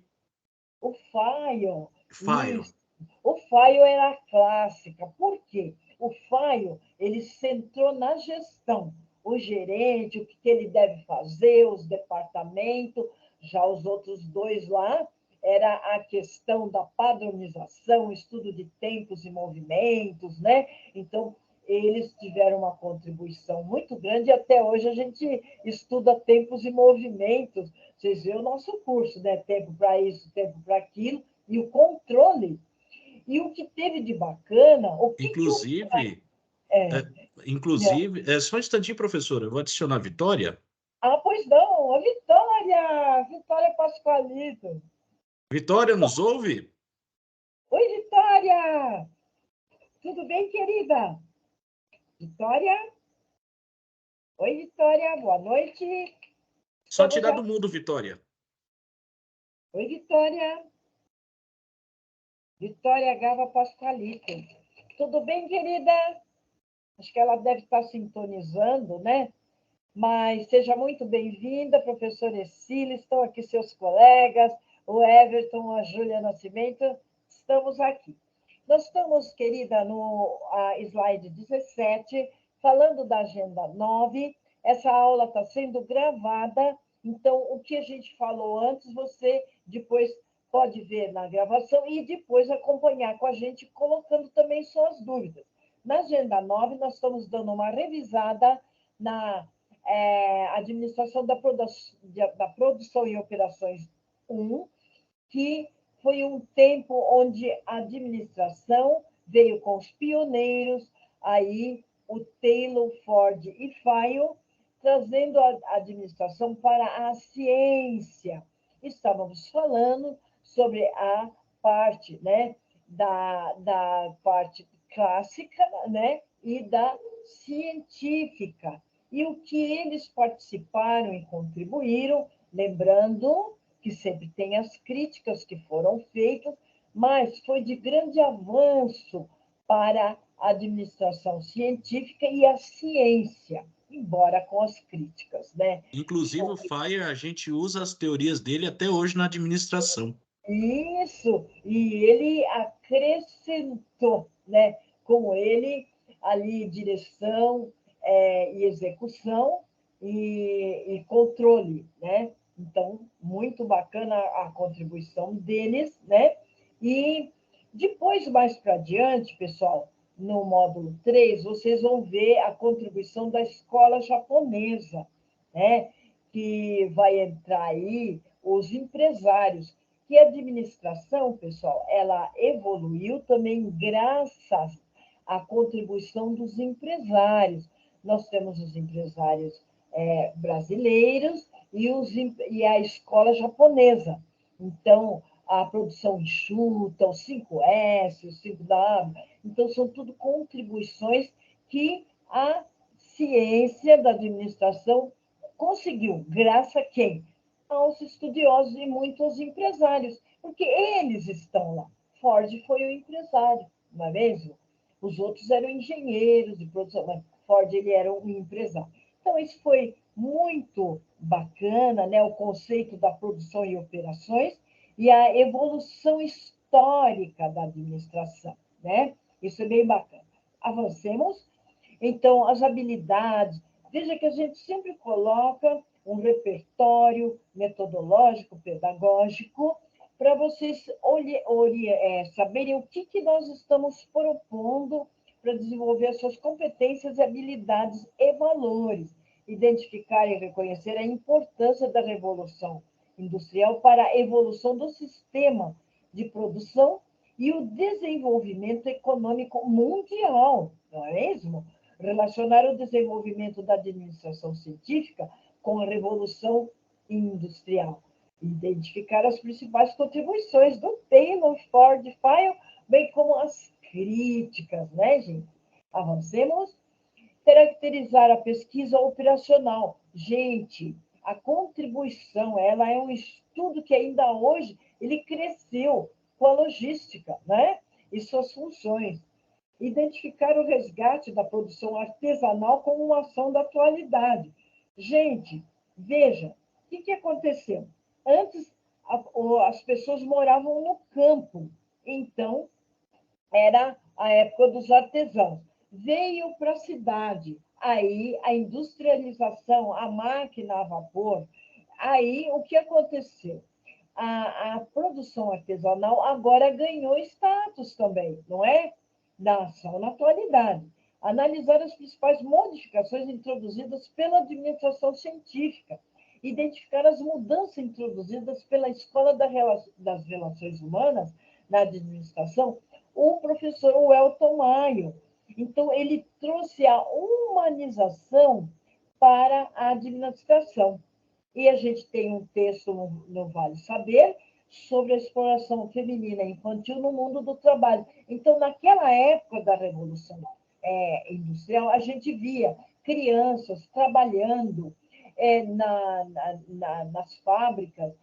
o Fayon. Fayon. Isso. O Fayon era a clássica. Por quê? O Fayon, ele centrou na gestão. O gerente, o que ele deve fazer, os departamentos. Já os outros dois lá, era a questão da padronização, estudo de tempos e movimentos, né? Então, eles tiveram uma contribuição muito grande e até hoje a gente estuda tempos e movimentos. Vocês veem o nosso curso, né? Tempo para isso, tempo para aquilo, e o controle. E o que teve de bacana, o que Inclusive, só um instantinho, professora, eu vou adicionar a Vitória. Ah, pois não, a Vitória! Vitória Pascoalito. Vitória, nos ouve? Oi, Vitória! Tudo bem, querida? Vitória? Oi, Vitória, boa noite. Só tirar do mundo, Vitória. Oi, Vitória. Vitória Gava Pasqualito. Tudo bem, querida? Acho que ela deve estar sintonizando, né? Mas seja muito bem-vinda, professora Ercília, estão aqui seus colegas, o Everton, a Júlia Nascimento, estamos aqui. Nós estamos, querida, no slide 17, falando da agenda 9. Essa aula está sendo gravada, então o que a gente falou antes, você depois pode ver na gravação e depois acompanhar com a gente, colocando também suas dúvidas. Na agenda 9, nós estamos dando uma revisada na administração da produção e operações 1, que foi um tempo onde a administração veio com os pioneiros, aí o Taylor, Ford e Fayol, trazendo a administração para a ciência. Estávamos falando sobre a parte, né, da parte clássica, né, e da científica. E o que eles participaram e contribuíram, lembrando que sempre tem as críticas que foram feitas, mas foi de grande avanço para a administração científica e a ciência, embora com as críticas, né? Inclusive, o Fire, a gente usa as teorias dele até hoje na administração. Isso, e ele acrescentou, né? Com ele, ali, direção e execução e controle, né? Então, muito bacana a contribuição deles, né? E depois, mais para adiante, pessoal, no módulo 3, vocês vão ver a contribuição da escola japonesa, né? Que vai entrar aí os empresários. Que a administração, pessoal, ela evoluiu também graças à contribuição dos empresários. Nós temos os empresários brasileiros e a escola japonesa. Então, a produção enxuta, o 5S, o 5W, então são tudo contribuições que a ciência da administração conseguiu, graças a quem? Aos estudiosos e muitos empresários, porque eles estão lá. Ford foi o empresário, não é mesmo? Os outros eram engenheiros de produção, mas Ford ele era um empresário. Então, isso foi muito bacana, né? O conceito da produção e operações e a evolução histórica da administração, né? Isso é bem bacana. Avancemos. Então, as habilidades. Veja que a gente sempre coloca um repertório metodológico, pedagógico, para vocês saberem o que nós estamos propondo para desenvolver as suas competências, habilidades e valores, identificar e reconhecer a importância da revolução industrial para a evolução do sistema de produção e o desenvolvimento econômico mundial, não é mesmo? Relacionar o desenvolvimento da administração científica com a revolução industrial. Identificar as principais contribuições do Taylor, Ford, Fayol, bem como as críticas, né, gente? Avancemos. Caracterizar a pesquisa operacional. Gente, a contribuição, ela é um estudo que ainda hoje ele cresceu com a logística, né? E suas funções. Identificar o resgate da produção artesanal como uma ação da atualidade. Gente, veja, o que aconteceu? Antes, as pessoas moravam no campo, então, era a época dos artesãos. Veio para a cidade, aí a industrialização, a máquina a vapor, aí o que aconteceu? A produção artesanal agora ganhou status também, não é? Da ação na atualidade. Analisar as principais modificações introduzidas pela administração científica, identificar as mudanças introduzidas pela Escola das Relações Humanas na administração, o professor Welton Maio. Então, ele trouxe a humanização para a administração. E a gente tem um texto no Vale Saber sobre a exploração feminina e infantil no mundo do trabalho. Então, naquela época da Revolução Industrial, a gente via crianças trabalhando nas fábricas,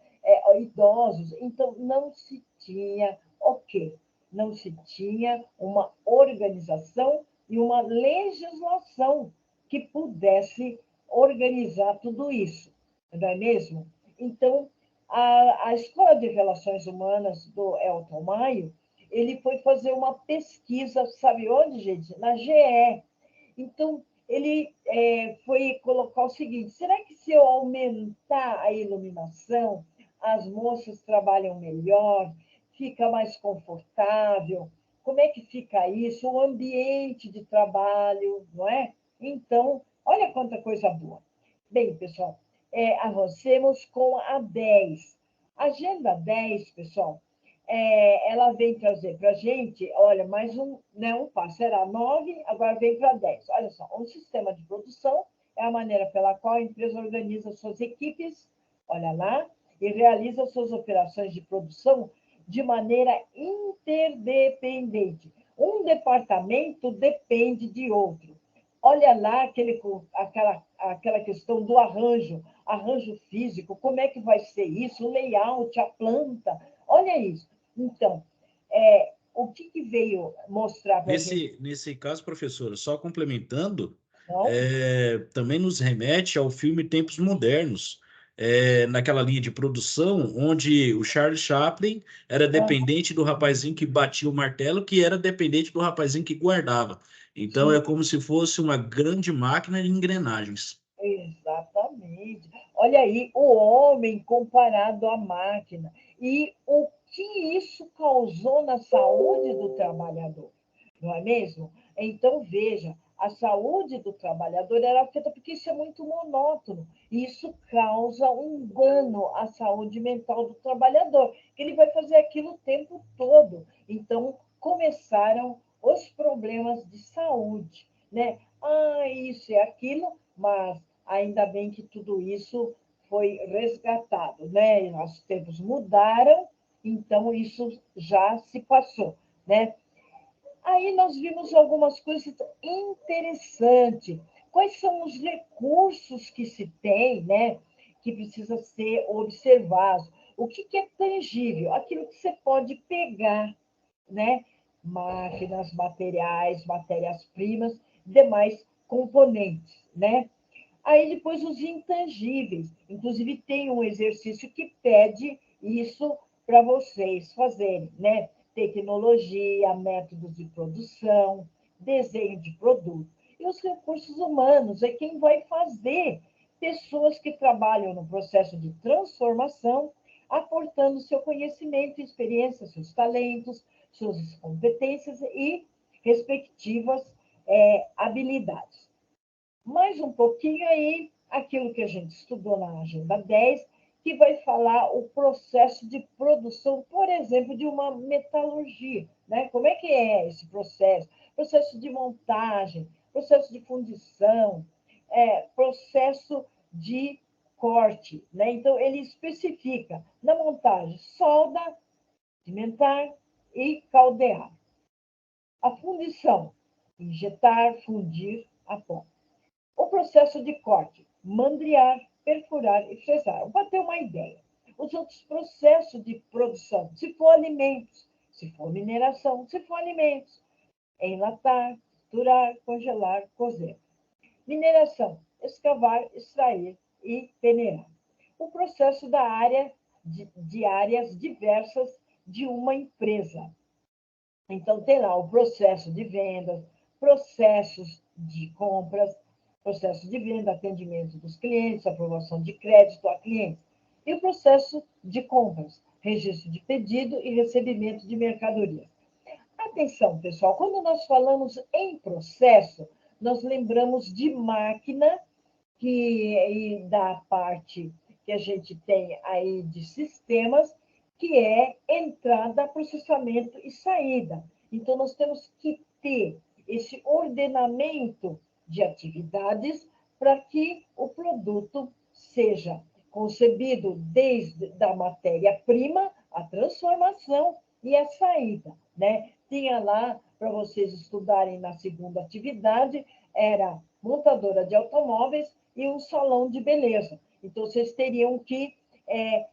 idosos. Então, não se tinha o quê? Não se tinha uma organização e uma legislação que pudesse organizar tudo isso, não é mesmo? Então, a Escola de Relações Humanas do Elton Maio, ele foi fazer uma pesquisa, sabe onde, gente? Na GE. Então, ele foi colocar o seguinte: será que se eu aumentar a iluminação, as moças trabalham melhor, fica mais confortável? Como é que fica isso? O ambiente de trabalho, não é? Então, olha quanta coisa boa. Bem, pessoal, avancemos com a 10. A Agenda 10, pessoal, ela vem trazer para a gente, olha, mais um passo, era 9, agora vem para 10. Olha só, um sistema de produção é a maneira pela qual a empresa organiza suas equipes, olha lá, e realiza suas operações de produção de maneira interdependente. Um departamento depende de outro. Olha lá aquela questão do arranjo físico, como é que vai ser isso, o layout, a planta, olha isso. Então, o que veio mostrar para a gente? Nesse caso, professora, só complementando, Não? também nos remete ao filme Tempos Modernos, naquela linha de produção, onde o Charles Chaplin era Ah, dependente do rapazinho que batia o martelo, que era dependente do rapazinho que guardava. Então, sim, é como se fosse uma grande máquina de engrenagens. exatamente. Olha aí, o homem comparado à máquina. E o que isso causou na saúde do trabalhador, não é mesmo? Então, veja, a saúde do trabalhador era afetada porque isso é muito monótono. E isso causa um dano à saúde mental do trabalhador, que ele vai fazer aquilo o tempo todo. Então, começaram os problemas de saúde, né? Ah, isso e aquilo, mas ainda bem que tudo isso foi resgatado, né? Os tempos mudaram, então isso já se passou, né? Aí nós vimos algumas coisas interessantes. Quais são os recursos que se tem, né? Que precisa ser observado? O que é tangível? Aquilo que você pode pegar, né? Máquinas, materiais, matérias-primas, demais componentes, né? Aí depois os intangíveis. Inclusive tem um exercício que pede isso para vocês fazerem, né? Tecnologia, métodos de produção, desenho de produto. E os recursos humanos é quem vai fazer. Pessoas que trabalham no processo de transformação, aportando seu conhecimento, experiência, seus talentos, suas competências e respectivas habilidades. Mais um pouquinho aí, aquilo que a gente estudou na Agenda 10, que vai falar o processo de produção, por exemplo, de uma metalurgia, né? Como é que é esse processo? Processo de montagem, processo de fundição, processo de corte, né? Então, ele especifica na montagem solda, cimentar e caldear. A fundição, injetar, fundir a pó. O processo de corte, mandriar, perfurar e fresar. Para ter uma ideia. Os outros processos de produção, se for alimentos, se for mineração, se for alimentos, enlatar, triturar, congelar, cozer. Mineração, escavar, extrair e peneirar. O processo da área de áreas diversas de uma empresa. Então, tem lá o processo de vendas, processos de compras, processo de venda, atendimento dos clientes, aprovação de crédito a clientes. E o processo de compras, registro de pedido e recebimento de mercadorias. Atenção, pessoal, quando nós falamos em processo, nós lembramos de máquina, e da parte que a gente tem aí de sistemas, que é entrada, processamento e saída. Então, nós temos que ter esse ordenamento de atividades para que o produto seja concebido desde a matéria-prima, a transformação e a saída, né? Tinha lá, para vocês estudarem na segunda atividade, era montadora de automóveis e um salão de beleza. Então, vocês teriam que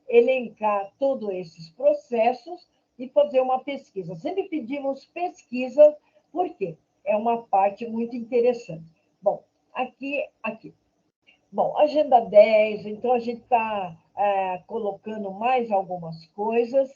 elencar todos esses processos e fazer uma pesquisa. Sempre pedimos pesquisa, por quê? É uma parte muito interessante. Bom, aqui. Bom, agenda 10, então a gente está colocando mais algumas coisas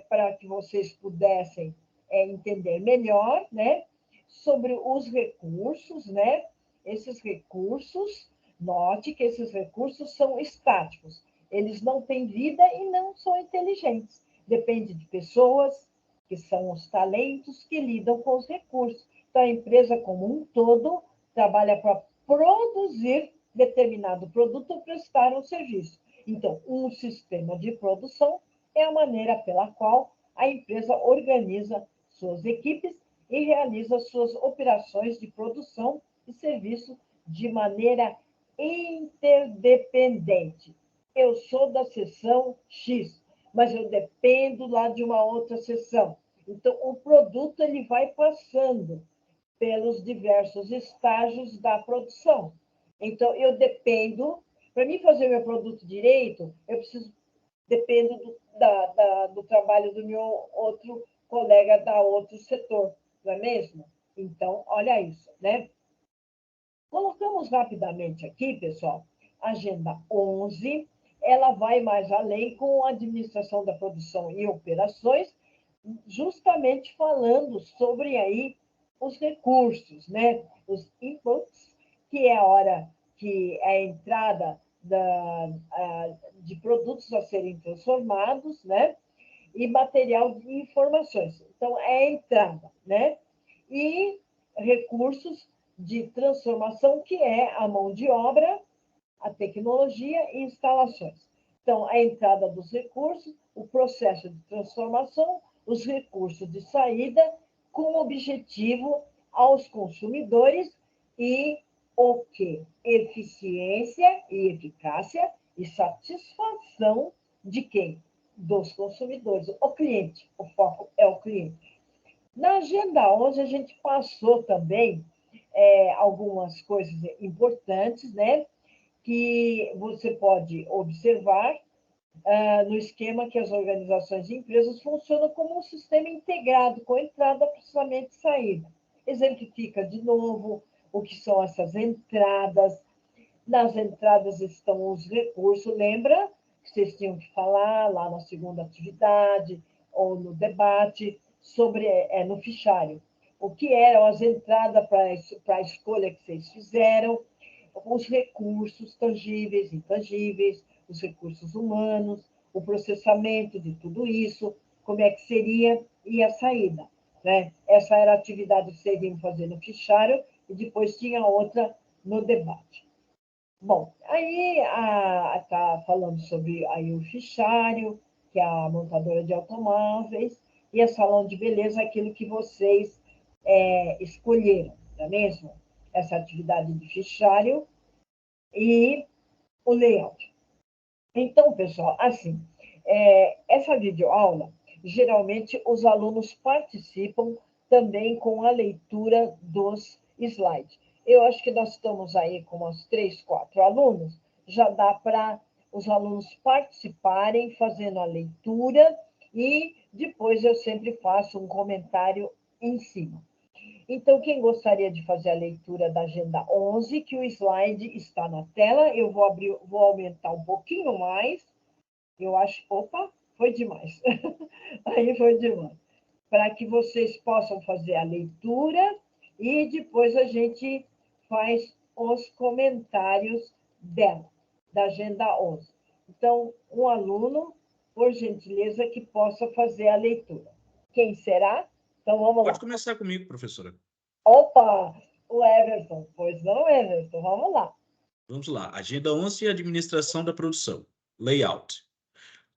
para que vocês pudessem entender melhor, né? Sobre os recursos, né? Esses recursos, note que esses recursos são estáticos, eles não têm vida e não são inteligentes. Depende de pessoas, que são os talentos que lidam com os recursos. Então, a empresa como um todo trabalha para produzir determinado produto ou prestar um serviço. Então, um sistema de produção é a maneira pela qual a empresa organiza suas equipes e realiza suas operações de produção e serviço de maneira interdependente. Eu sou da seção X, mas eu dependo lá de uma outra seção. Então, o produto ele vai passando pelos diversos estágios da produção. Então, eu dependo, para mim fazer meu produto direito, dependo do trabalho do meu outro colega da outro setor, não é mesmo? Então, olha isso, né? Colocamos rapidamente aqui, pessoal, agenda 11, ela vai mais além com a administração da produção e operações, justamente falando sobre aí os recursos, né? Os inputs, que é a hora que é a entrada de produtos a serem transformados, né? E material de informações. Então, é a entrada, né? E recursos de transformação, que é a mão de obra, a tecnologia e instalações. Então, a entrada dos recursos, o processo de transformação, os recursos de saída, com objetivo aos consumidores e o quê? Eficiência e eficácia e satisfação de quem? Dos consumidores, o cliente. O foco é o cliente. Na agenda 11, a gente passou também algumas coisas importantes, né? Que você pode observar no esquema que as organizações e empresas funcionam como um sistema integrado, com entrada, processamento e saída. Exemplifica de novo o que são essas entradas. Nas entradas estão os recursos, lembra que vocês tinham que falar lá na segunda atividade ou no debate sobre no fichário. O que eram as entradas para a escolha que vocês fizeram, os recursos tangíveis, intangíveis, os recursos humanos, o processamento de tudo isso, como é que seria e a saída. Né? Essa era a atividade que vocês iam fazer no fichário e depois tinha outra no debate. Bom, aí está falando sobre aí o fichário, que é a montadora de automóveis, e a salão de beleza, aquilo que vocês escolheram, não é mesmo? Essa atividade de fichário e o layout. Então, pessoal, assim, essa videoaula, geralmente os alunos participam também com a leitura dos slides. Eu acho que nós estamos aí com umas 3, 4 alunos, já dá para os alunos participarem fazendo a leitura e depois eu sempre faço um comentário em cima. Então, quem gostaria de fazer a leitura da agenda 11, que o slide está na tela, eu vou aumentar um pouquinho mais. Eu acho, opa, foi demais. Aí foi demais. Para que vocês possam fazer a leitura e depois a gente faz os comentários dela, da agenda 11. Então, um aluno, por gentileza, que possa fazer a leitura. Quem será? Então, vamos lá. Pode começar comigo, professora. Opa, o Everton. Pois não, Everton, vamos lá. Vamos lá. Agenda 11, administração da produção. Layout.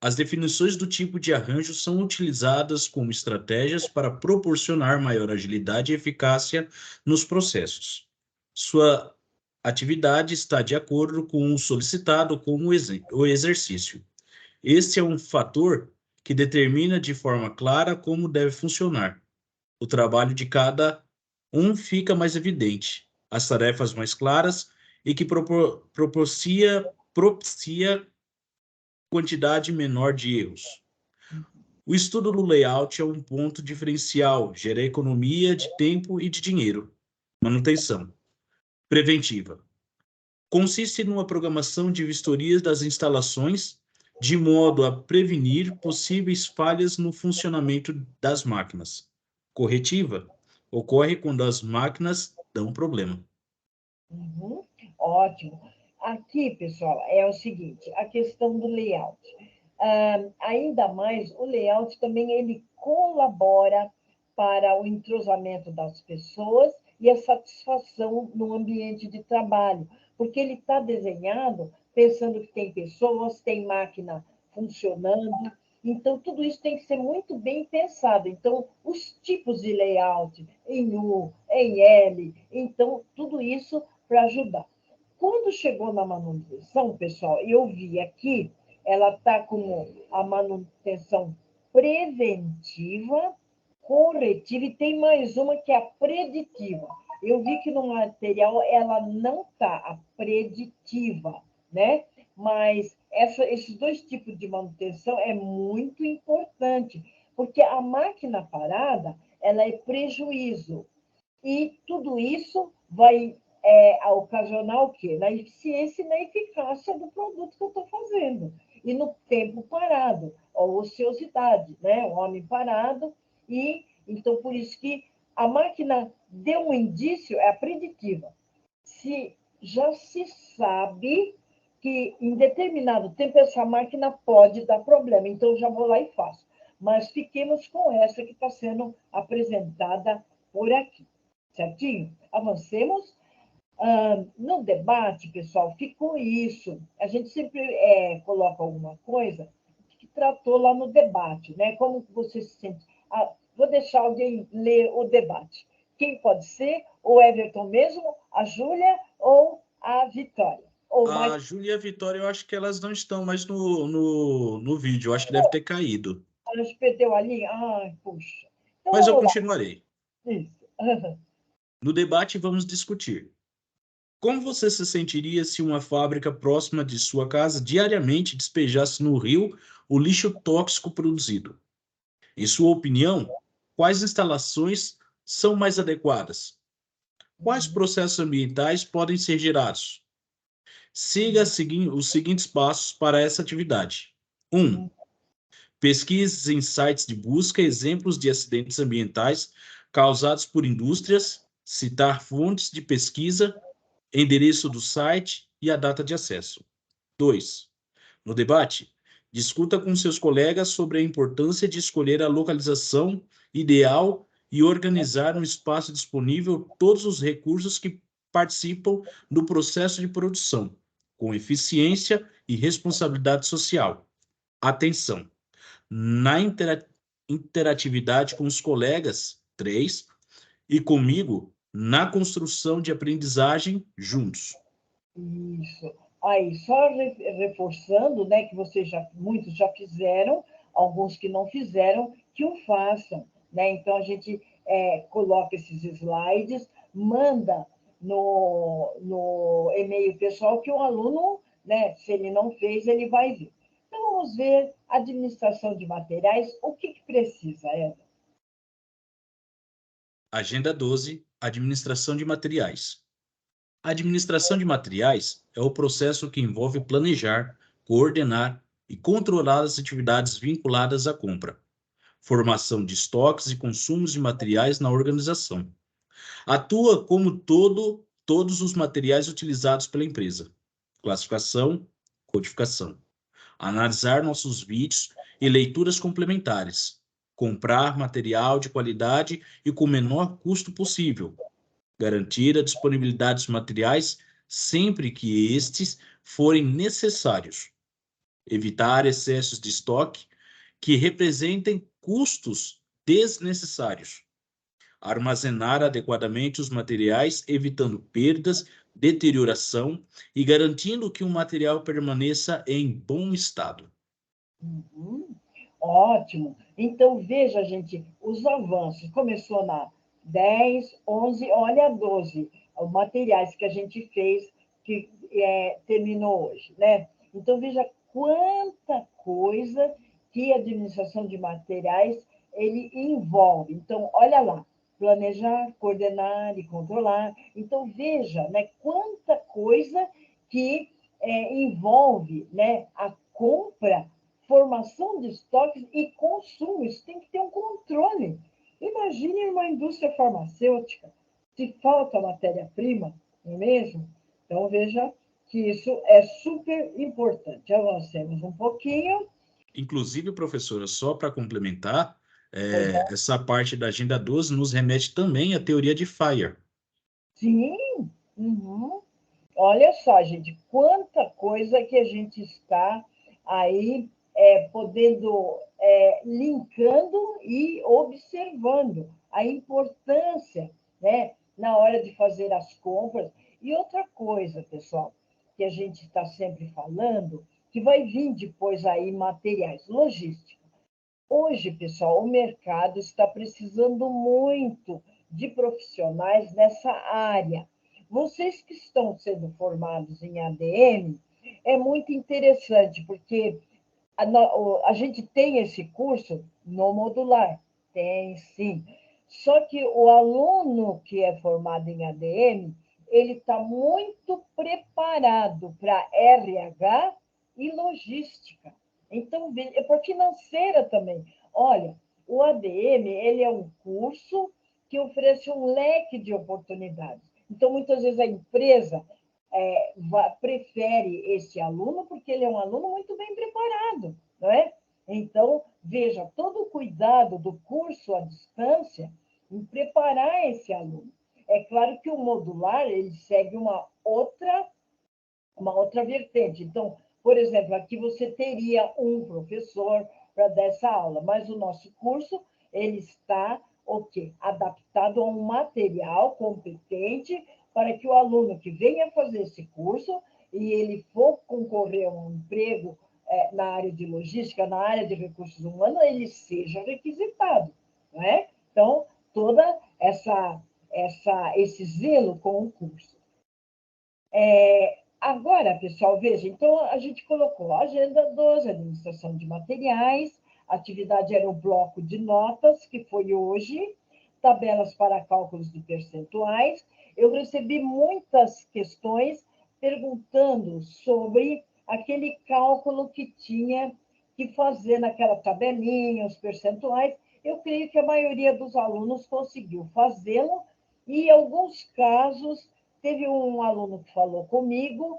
As definições do tipo de arranjo são utilizadas como estratégias para proporcionar maior agilidade e eficácia nos processos. Sua atividade está de acordo com o solicitado como o exercício. Este é um fator que determina de forma clara como deve funcionar. O trabalho de cada um fica mais evidente, as tarefas mais claras e que propicia quantidade menor de erros. O estudo do layout é um ponto diferencial, gera economia de tempo e de dinheiro. Manutenção preventiva. Consiste numa programação de vistorias das instalações, de modo a prevenir possíveis falhas no funcionamento das máquinas. Corretiva. Ocorre quando as máquinas dão problema. Uhum, ótimo. Aqui, pessoal, é o seguinte, a questão do layout. Ainda mais, o layout também ele colabora para o entrosamento das pessoas e a satisfação no ambiente de trabalho, porque ele está desenhado pensando que tem pessoas, tem máquina funcionando, então tudo isso tem que ser muito bem pensado. Então, os tipos de layout em U, em L, então tudo isso para ajudar. Quando chegou na manutenção, pessoal, eu vi aqui, ela está como a manutenção preventiva, corretiva, e tem mais uma que é a preditiva. Eu vi que no material ela não está, a preditiva, né? Mas esses dois tipos de manutenção é muito importante, porque a máquina parada, ela é prejuízo. E tudo isso vai ocasionar o quê? Na eficiência e na eficácia do produto que eu estou fazendo. E no tempo parado, a ociosidade, né? O homem parado. E então, por isso que a máquina deu um indício, é a preditiva. Se já se sabe que em determinado tempo essa máquina pode dar problema, então eu já vou lá e faço. Mas fiquemos com essa que está sendo apresentada por aqui. Certinho? Avancemos. No debate, pessoal, ficou isso. A gente sempre coloca alguma coisa que tratou lá no debate, né? Como você se sente? Vou deixar alguém ler o debate. Quem pode ser? O Everton mesmo, a Júlia ou a Vitória? Ou A Júlia e a Vitória, eu acho que elas não estão mais no vídeo. Eu acho que deve ter caído. A gente perdeu a linha? Ai, puxa. Então Mas eu vamos lá. continuarei. Isso. No debate, vamos discutir. Como você se sentiria se uma fábrica próxima de sua casa diariamente despejasse no rio o lixo tóxico produzido? Em sua opinião, quais instalações são mais adequadas? Quais processos ambientais podem ser gerados? Siga os seguintes passos para essa atividade. 1. Pesquisas em sites de busca exemplos de acidentes ambientais causados por indústrias, citar fontes de pesquisa, endereço do site e a data de acesso. 2. No debate, discuta com seus colegas sobre a importância de escolher a localização ideal e organizar no espaço disponível todos os recursos que participam do processo de produção, com eficiência e responsabilidade social. Atenção! Na interatividade com os colegas, 3, e comigo, na construção de aprendizagem juntos. Isso. Aí, só reforçando, né, que muitos já fizeram, alguns que não fizeram, que o façam, né? Então, a gente coloca esses slides, manda no e-mail pessoal que o aluno, né, se ele não fez, ele vai ver. Então, vamos ver administração de materiais, o que precisa, Eva? Agenda 12, administração de materiais. A administração de materiais é o processo que envolve planejar, coordenar e controlar as atividades vinculadas à compra, formação de estoques e consumos de materiais na organização. Atua como todos os materiais utilizados pela empresa. Classificação, codificação. Analisar nossos vídeos e leituras complementares. Comprar material de qualidade e com o menor custo possível. Garantir a disponibilidade dos materiais sempre que estes forem necessários. Evitar excessos de estoque que representem custos desnecessários. Armazenar adequadamente os materiais, evitando perdas, deterioração e garantindo que o material permaneça em bom estado. Uhum. Ótimo. Então, veja, gente, os avanços. Começou na 10, 11, olha a 12. Os materiais que a gente fez que terminou hoje, né? Então, veja quanta coisa que a administração de materiais ele envolve. Então, olha lá, planejar, coordenar e controlar. Então, veja, né, quanta coisa que envolve, né, a compra, formação de estoques e consumo. Isso tem que ter um controle. Imagine uma indústria farmacêutica, se falta matéria-prima, não é mesmo? Então, veja que isso é super importante. Avancemos um pouquinho. Inclusive, professora, só para complementar, Pois não? essa parte da Agenda 12 nos remete também à teoria de FIRE. Sim. Uhum. Olha só, gente, quanta coisa que a gente está aí podendo, linkando e observando a importância, né, na hora de fazer as compras. E outra coisa, pessoal, que a gente está sempre falando, que vai vir depois aí materiais, logística. Hoje, pessoal, o mercado está precisando muito de profissionais nessa área. Vocês que estão sendo formados em ADM, é muito interessante, porque a gente tem esse curso no modular, tem sim. Só que o aluno que é formado em ADM, ele está muito preparado para RH e logística. Então, é para financeira também. Olha, o ADM ele é um curso que oferece um leque de oportunidades. Então, muitas vezes a empresa prefere esse aluno porque ele é um aluno muito bem preparado, não é? Então, veja, todo o cuidado do curso à distância em preparar esse aluno. É claro que o modular ele segue uma outra vertente. Então, por exemplo, aqui você teria um professor para dar essa aula, mas o nosso curso ele está o quê? Adaptado a um material competente para que o aluno que venha fazer esse curso e ele for concorrer a um emprego na área de logística, na área de recursos humanos, ele seja requisitado, não é? Então, toda esse zelo com o curso. Agora, pessoal, veja, então a gente colocou a agenda 12, administração de materiais, a atividade era o bloco de notas, que foi hoje, tabelas para cálculos de percentuais. Eu recebi muitas questões perguntando sobre aquele cálculo que tinha que fazer naquela tabelinha, os percentuais. Eu creio que a maioria dos alunos conseguiu fazê-lo, e em alguns casos teve um aluno que falou comigo,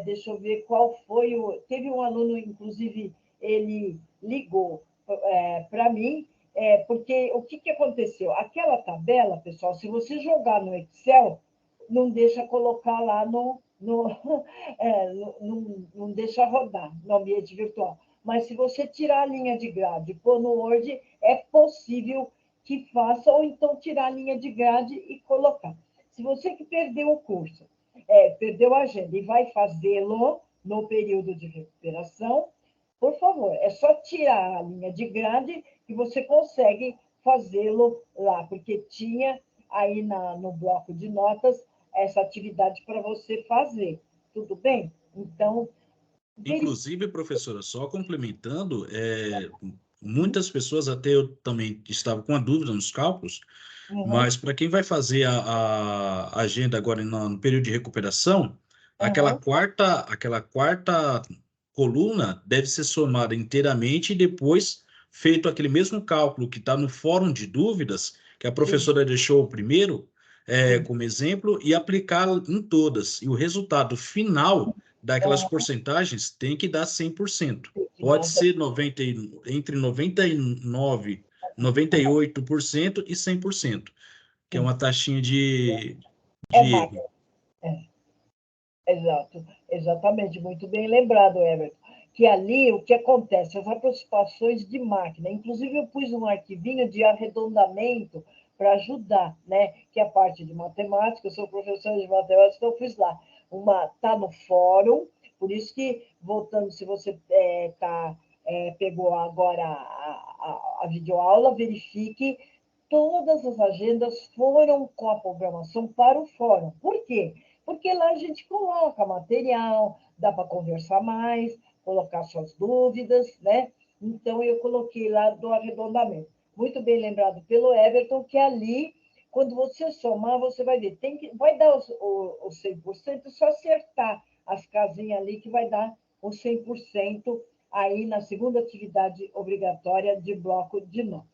deixa eu ver qual foi o. Teve um aluno, inclusive, ele ligou para mim, porque o que aconteceu? Aquela tabela, pessoal, se você jogar no Excel, não deixa colocar lá não deixa rodar no ambiente virtual. Mas se você tirar a linha de grade e pôr no Word, é possível que faça, ou então tirar a linha de grade e colocar. Se você que perdeu o curso, perdeu a agenda e vai fazê-lo no período de recuperação, por favor, é só tirar a linha de grade que você consegue fazê-lo lá, porque tinha aí no bloco de notas essa atividade para você fazer. Tudo bem? Então, Inclusive, professora, só complementando, muitas pessoas, até eu também estava com a dúvida nos cálculos, uhum, mas para quem vai fazer a agenda agora no período de recuperação, uhum, aquela quarta coluna deve ser somada inteiramente e depois feito aquele mesmo cálculo que está no fórum de dúvidas, que a sim, professora deixou o primeiro, sim, como exemplo, e aplicar em todas. E o resultado final daquelas uhum, porcentagens tem que dar 100%. que Pode dá ser entre 99, 98% e 100%, que é sim. uma taxinha É de máquina. erro. Exato, exatamente, muito bem lembrado, Everton. Que ali o que acontece, as aproximações de máquina, inclusive eu pus um arquivinho de arredondamento para ajudar, né? Que é a parte de matemática, eu sou professora de matemática, então eu fiz lá. Está no fórum, por isso que, voltando, se você pegou agora a videoaula, verifique, todas as agendas foram com a programação para o fórum. Por quê? porque lá a gente coloca material, dá para conversar mais, colocar suas dúvidas, né? Então, eu coloquei lá do arredondamento. Muito bem lembrado pelo Everton, que ali, quando você somar, você vai ver, vai dar o 100%, só acertar as casinhas ali, que vai dar o 100% aí na segunda atividade obrigatória de bloco de notas.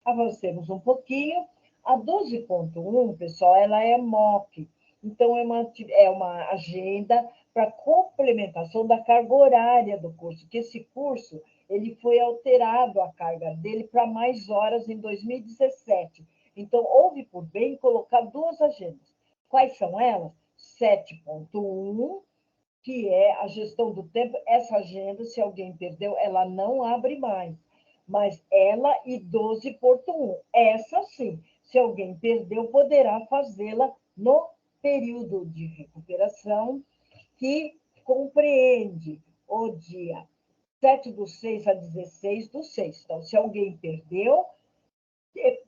Avancemos um pouquinho. A 12.1, pessoal, ela é MOC, então é uma agenda para complementação da carga horária do curso, que esse curso ele foi alterado a carga dele para mais horas em 2017. Então, houve por bem colocar duas agendas. Quais são elas? 7.1, que é a gestão do tempo. Essa agenda, se alguém perdeu, ela não abre mais. Mas ela e 12.1, essa sim, se alguém perdeu, poderá fazê-la no período de recuperação, que compreende o dia 7/6 a 16/6. Então, se alguém perdeu,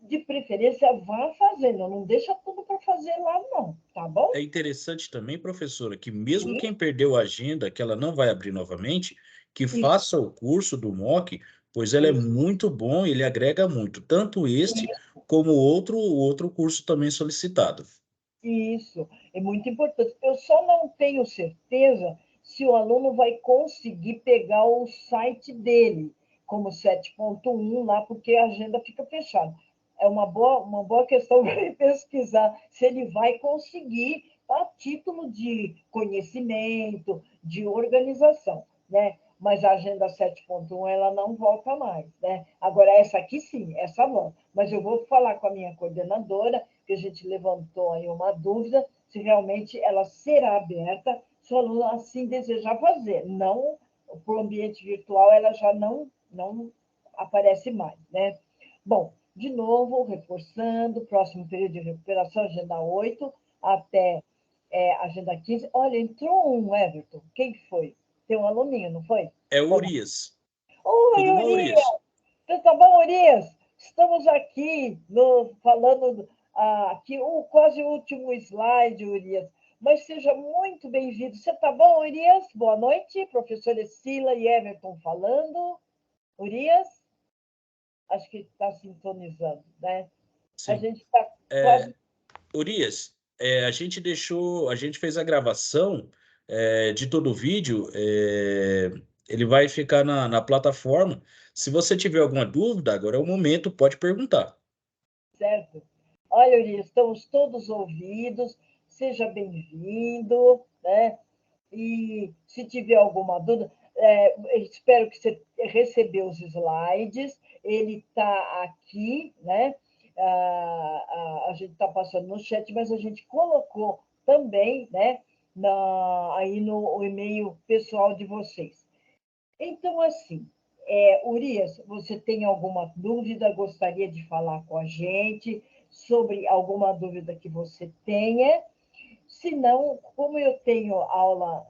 de preferência, vá fazendo, não deixa tudo para fazer lá, não, tá bom? É interessante também, professora, que mesmo Sim, quem perdeu a agenda, que ela não vai abrir novamente, que isso, faça o curso do MOC, pois ele é isso, muito bom, ele agrega muito, tanto este como o outro curso também solicitado. isso. É muito importante. Eu só não tenho certeza se o aluno vai conseguir pegar o site dele, como 7.1 lá, porque a agenda fica fechada. É uma boa questão para pesquisar se ele vai conseguir a título de conhecimento, de organização, né? Mas a agenda 7.1 ela não volta mais, né? Agora, essa aqui sim, essa volta. Mas eu vou falar com a minha coordenadora, que a gente levantou aí uma dúvida, se realmente ela será aberta, se o aluno assim desejar fazer. Não, para o ambiente virtual, ela já não aparece mais, né? Bom, de novo, reforçando, próximo período de recuperação, agenda 8 até agenda 15. Olha, entrou um, Everton. Quem foi? Tem um aluninho, não foi? É o Ou não? Urias. Oi, Tudo bom, Urias! Urias? Tudo tá bom, Urias? Estamos aqui falando aqui quase o último slide, Urias. Mas seja muito bem-vindo. Você está bom, Urias? Boa noite, professora Sila e Everton falando. Urias? Acho que está sintonizando, né? A Sim. gente está É, quase. Urias, a gente fez a gravação de todo o vídeo, ele vai ficar na plataforma. Se você tiver alguma dúvida, agora é o momento, pode perguntar. Certo? Olha, Urias, estamos todos ouvidos. Seja bem-vindo, né? E se tiver alguma dúvida, espero que você recebeu os slides. Ele está aqui, né? A gente está passando no chat, mas a gente colocou também, né? Aí no e-mail pessoal de vocês. Então, assim, Urias, você tem alguma dúvida? Gostaria de falar com a gente sobre alguma dúvida que você tenha? Se não, como eu tenho aula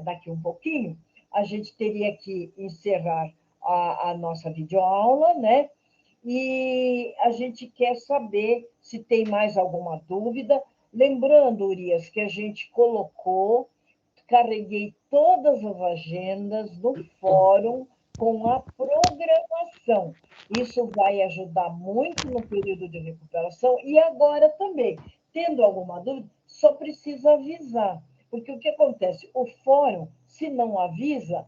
daqui um pouquinho, a gente teria que encerrar a nossa videoaula, né? E a gente quer saber se tem mais alguma dúvida. Lembrando, Urias, que a gente colocou, carreguei todas as agendas do fórum com a programação. Isso vai ajudar muito no período de recuperação e agora também. Tendo alguma dúvida, só precisa avisar. Porque o que acontece? O fórum, se não avisa,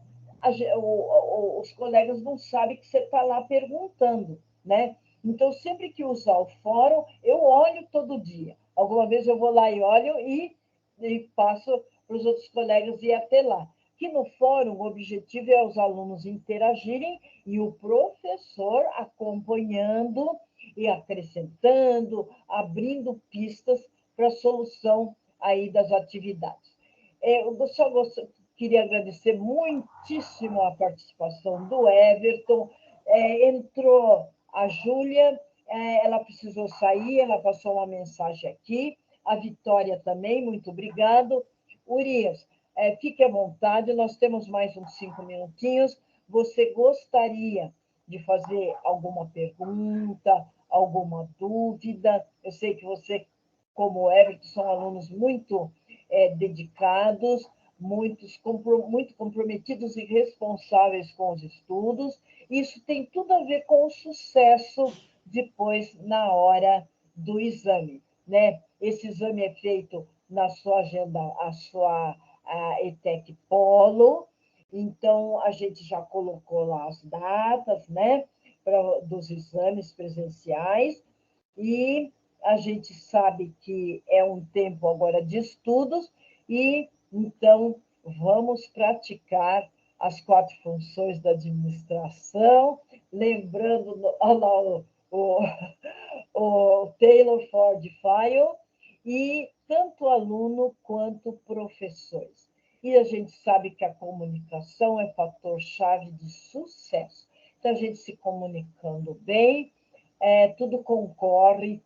os colegas não sabem que você está lá perguntando, né? Então, sempre que usar o fórum, eu olho todo dia. Alguma vez eu vou lá e olho e passo para os outros colegas ir até lá. Que no fórum o objetivo é os alunos interagirem e o professor acompanhando e acrescentando, abrindo pistas para a solução aí das atividades. Eu só queria agradecer muitíssimo a participação do Everton. Entrou a Júlia, ela precisou sair, ela passou uma mensagem aqui. A Vitória também, muito obrigado. Urias, fique à vontade, nós temos mais uns 5 minutinhos. Você gostaria de fazer alguma pergunta, alguma dúvida? Eu sei que você, como o Everton, são alunos muito dedicados, muito comprometidos e responsáveis com os estudos. Isso tem tudo a ver com o sucesso depois, na hora do exame, né? Esse exame é feito na sua agenda, a ETEC Polo, então a gente já colocou lá as datas, né, dos exames presenciais, e a gente sabe que é um tempo agora de estudos, e então vamos praticar as 4 funções da administração, lembrando o, o Taylor Ford File, e tanto aluno quanto professores. E a gente sabe que a comunicação é fator-chave de sucesso. Então, a gente se comunicando bem, tudo concorre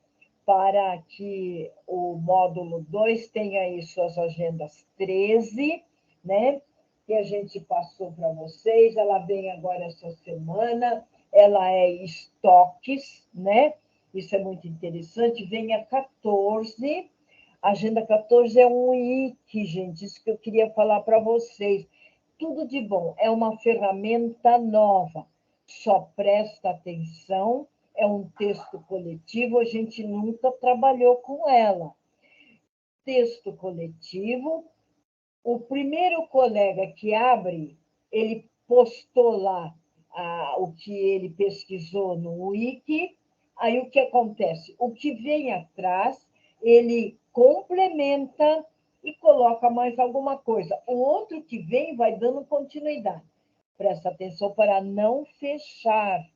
para que o módulo 2 tenha aí suas agendas 13, né? Que a gente passou para vocês. Ela vem agora essa semana, ela é estoques, né? Isso é muito interessante. Vem a 14. A agenda 14 é um wiki, gente, isso que eu queria falar para vocês. Tudo de bom, é uma ferramenta nova. Só presta atenção, é um texto coletivo, a gente nunca trabalhou com ela. Texto coletivo, o primeiro colega que abre, ele postou lá o que ele pesquisou no Wiki, aí o que acontece? O que vem atrás, ele complementa e coloca mais alguma coisa. O outro que vem vai dando continuidade. Presta atenção para não fechar.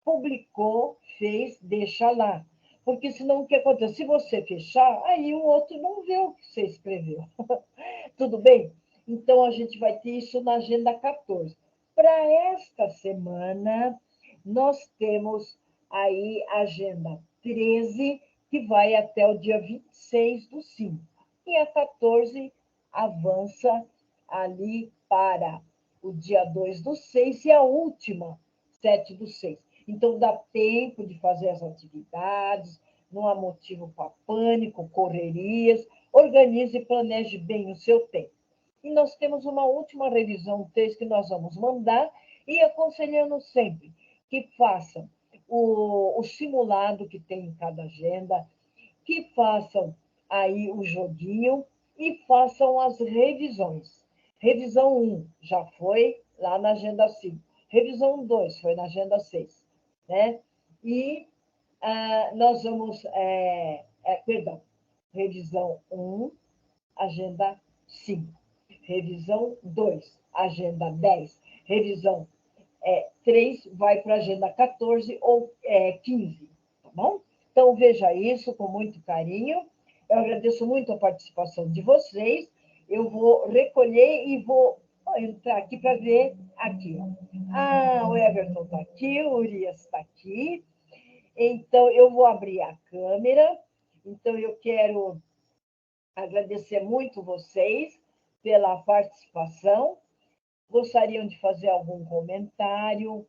Publicou, fez, deixa lá. Porque senão o que acontece? Se você fechar, aí o outro não vê o que você escreveu. Tudo bem? Então, a gente vai ter isso na agenda 14. Para esta semana, nós temos aí a agenda 13, que vai até o dia 26/5. E a 14 avança ali para o dia 2/6 e a última, 7/6. Então, dá tempo de fazer as atividades, não há motivo para pânico, correrias, organize e planeje bem o seu tempo. E nós temos uma última revisão, um texto que nós vamos mandar, e aconselhando sempre que façam o simulado que tem em cada agenda, que façam aí o joguinho e façam as revisões. Revisão 1 já foi lá na agenda 5. Revisão 2 foi na agenda 6. Né? E nós vamos... perdão, revisão 1, agenda 5. Revisão 2, agenda 10. Revisão 3 vai para a agenda 14 ou 15, tá bom? Então, veja isso com muito carinho. Eu agradeço muito a participação de vocês. Eu vou recolher e vou entrar aqui para ver aqui. O Everton está aqui, o Urias está aqui. Então, eu vou abrir a câmera. Então, eu quero agradecer muito vocês pela participação. Gostariam de fazer algum comentário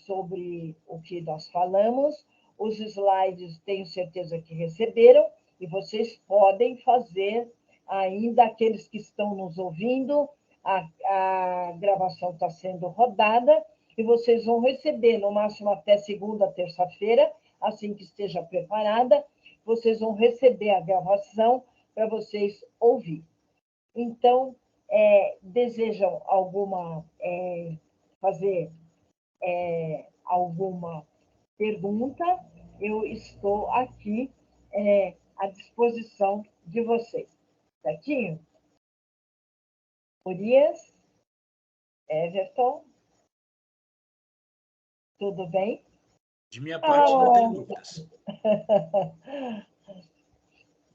sobre o que nós falamos? Os slides, tenho certeza que receberam, e vocês podem fazer ainda, aqueles que estão nos ouvindo, a gravação está sendo rodada, e vocês vão receber, no máximo até segunda, terça-feira, assim que esteja preparada, vocês vão receber a gravação para vocês ouvir. Então, desejam fazer alguma pergunta, eu estou aqui à disposição de vocês. Certinho? Urias? Everton? Tudo bem? De minha parte, não tem dúvidas.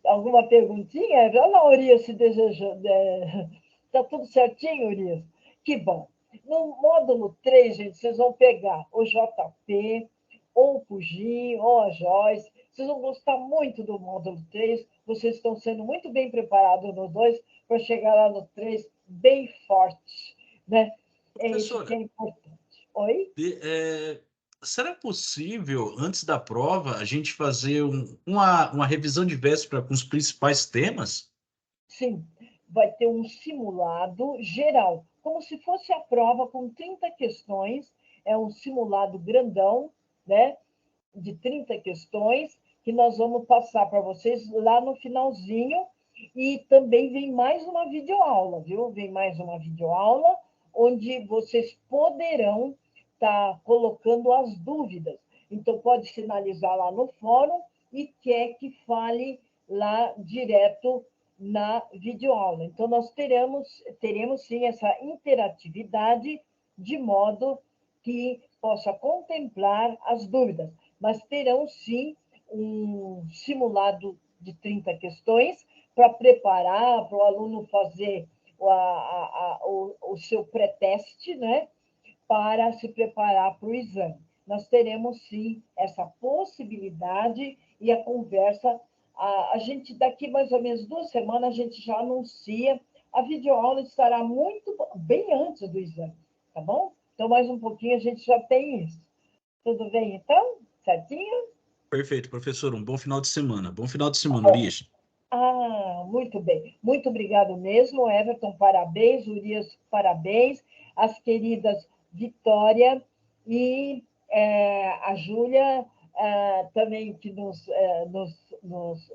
Alguma perguntinha? Olha lá, Urias, se desejou. Está tudo certinho, Urias? Que bom. No módulo 3, gente, vocês vão pegar o JP, ou o Pudim, ou a Joyce. Vocês vão gostar muito do módulo 3. Vocês estão sendo muito bem preparados no 2 para chegar lá no 3 bem forte. Né? É isso que é importante. Oi? Será possível, antes da prova, a gente fazer uma revisão de véspera com os principais temas? Sim, vai ter um simulado geral, como se fosse a prova com 30 questões, é um simulado grandão, né, de 30 questões, que nós vamos passar para vocês lá no finalzinho, e também vem mais uma videoaula, viu? Vem mais uma videoaula, onde vocês poderão estar colocando as dúvidas. Então, pode sinalizar lá no fórum e quer que fale lá direto na videoaula. Então, nós teremos sim essa interatividade de modo que possa contemplar as dúvidas, mas terão sim um simulado de 30 questões para preparar, para o aluno fazer o seu pré-teste, né, para se preparar para o exame. Nós teremos, sim, essa possibilidade e a conversa. A gente, daqui mais ou menos 2 semanas, a gente já anuncia. A videoaula estará muito bem antes do exame, tá bom? Então, mais um pouquinho, a gente já tem isso. Tudo bem, então? Certinho? Perfeito, professor. Um bom final de semana. Bom final de semana, Urias. Muito bem. Muito obrigado mesmo, Everton. Parabéns, Urias, parabéns. As queridas Vitória e a Júlia, também, que nos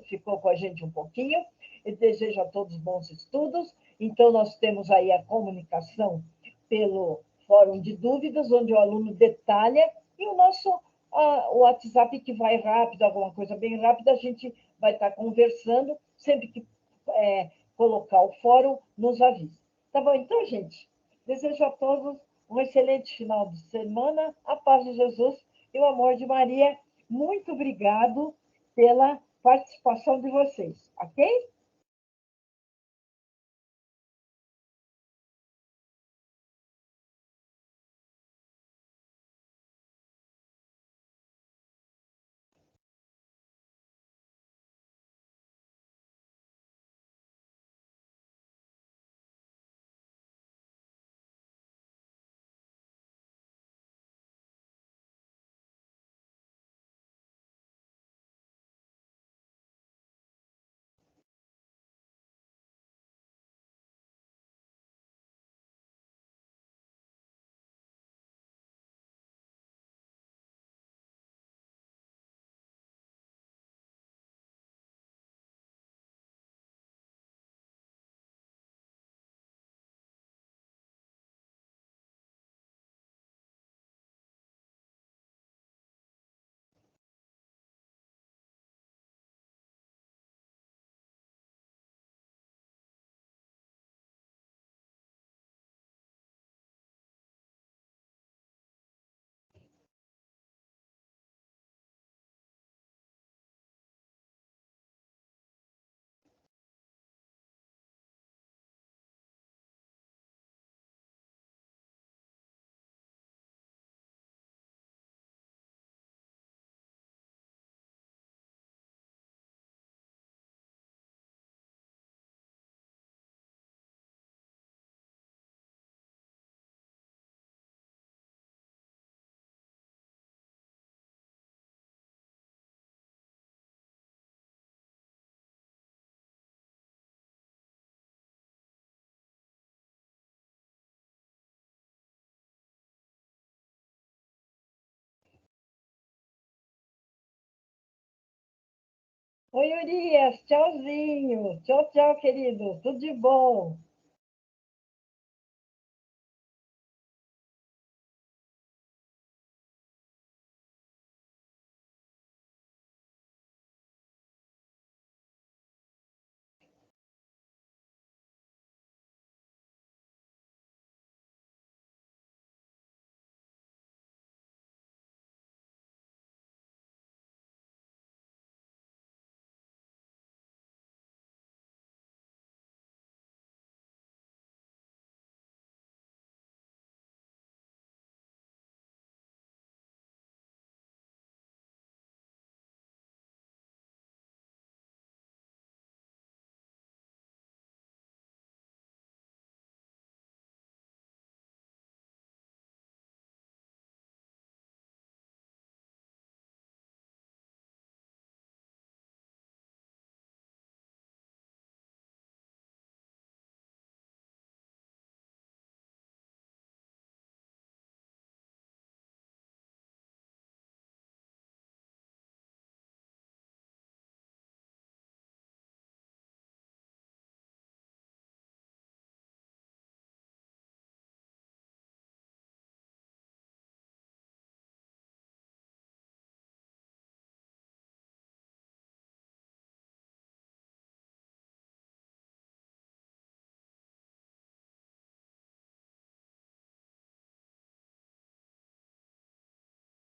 ficou com a gente um pouquinho. Eu desejo a todos bons estudos. Então, nós temos aí a comunicação pelo Fórum de Dúvidas, onde o aluno detalha, e o nosso o WhatsApp, que vai rápido, alguma coisa bem rápida, a gente vai estar conversando, sempre que colocar o fórum, nos avisa. Tá bom? Então, gente, desejo a todos um excelente final de semana, a paz de Jesus e o amor de Maria. Muito obrigado pela participação de vocês, ok? Oi, Urias, tchauzinho. Tchau, tchau, querido. Tudo de bom.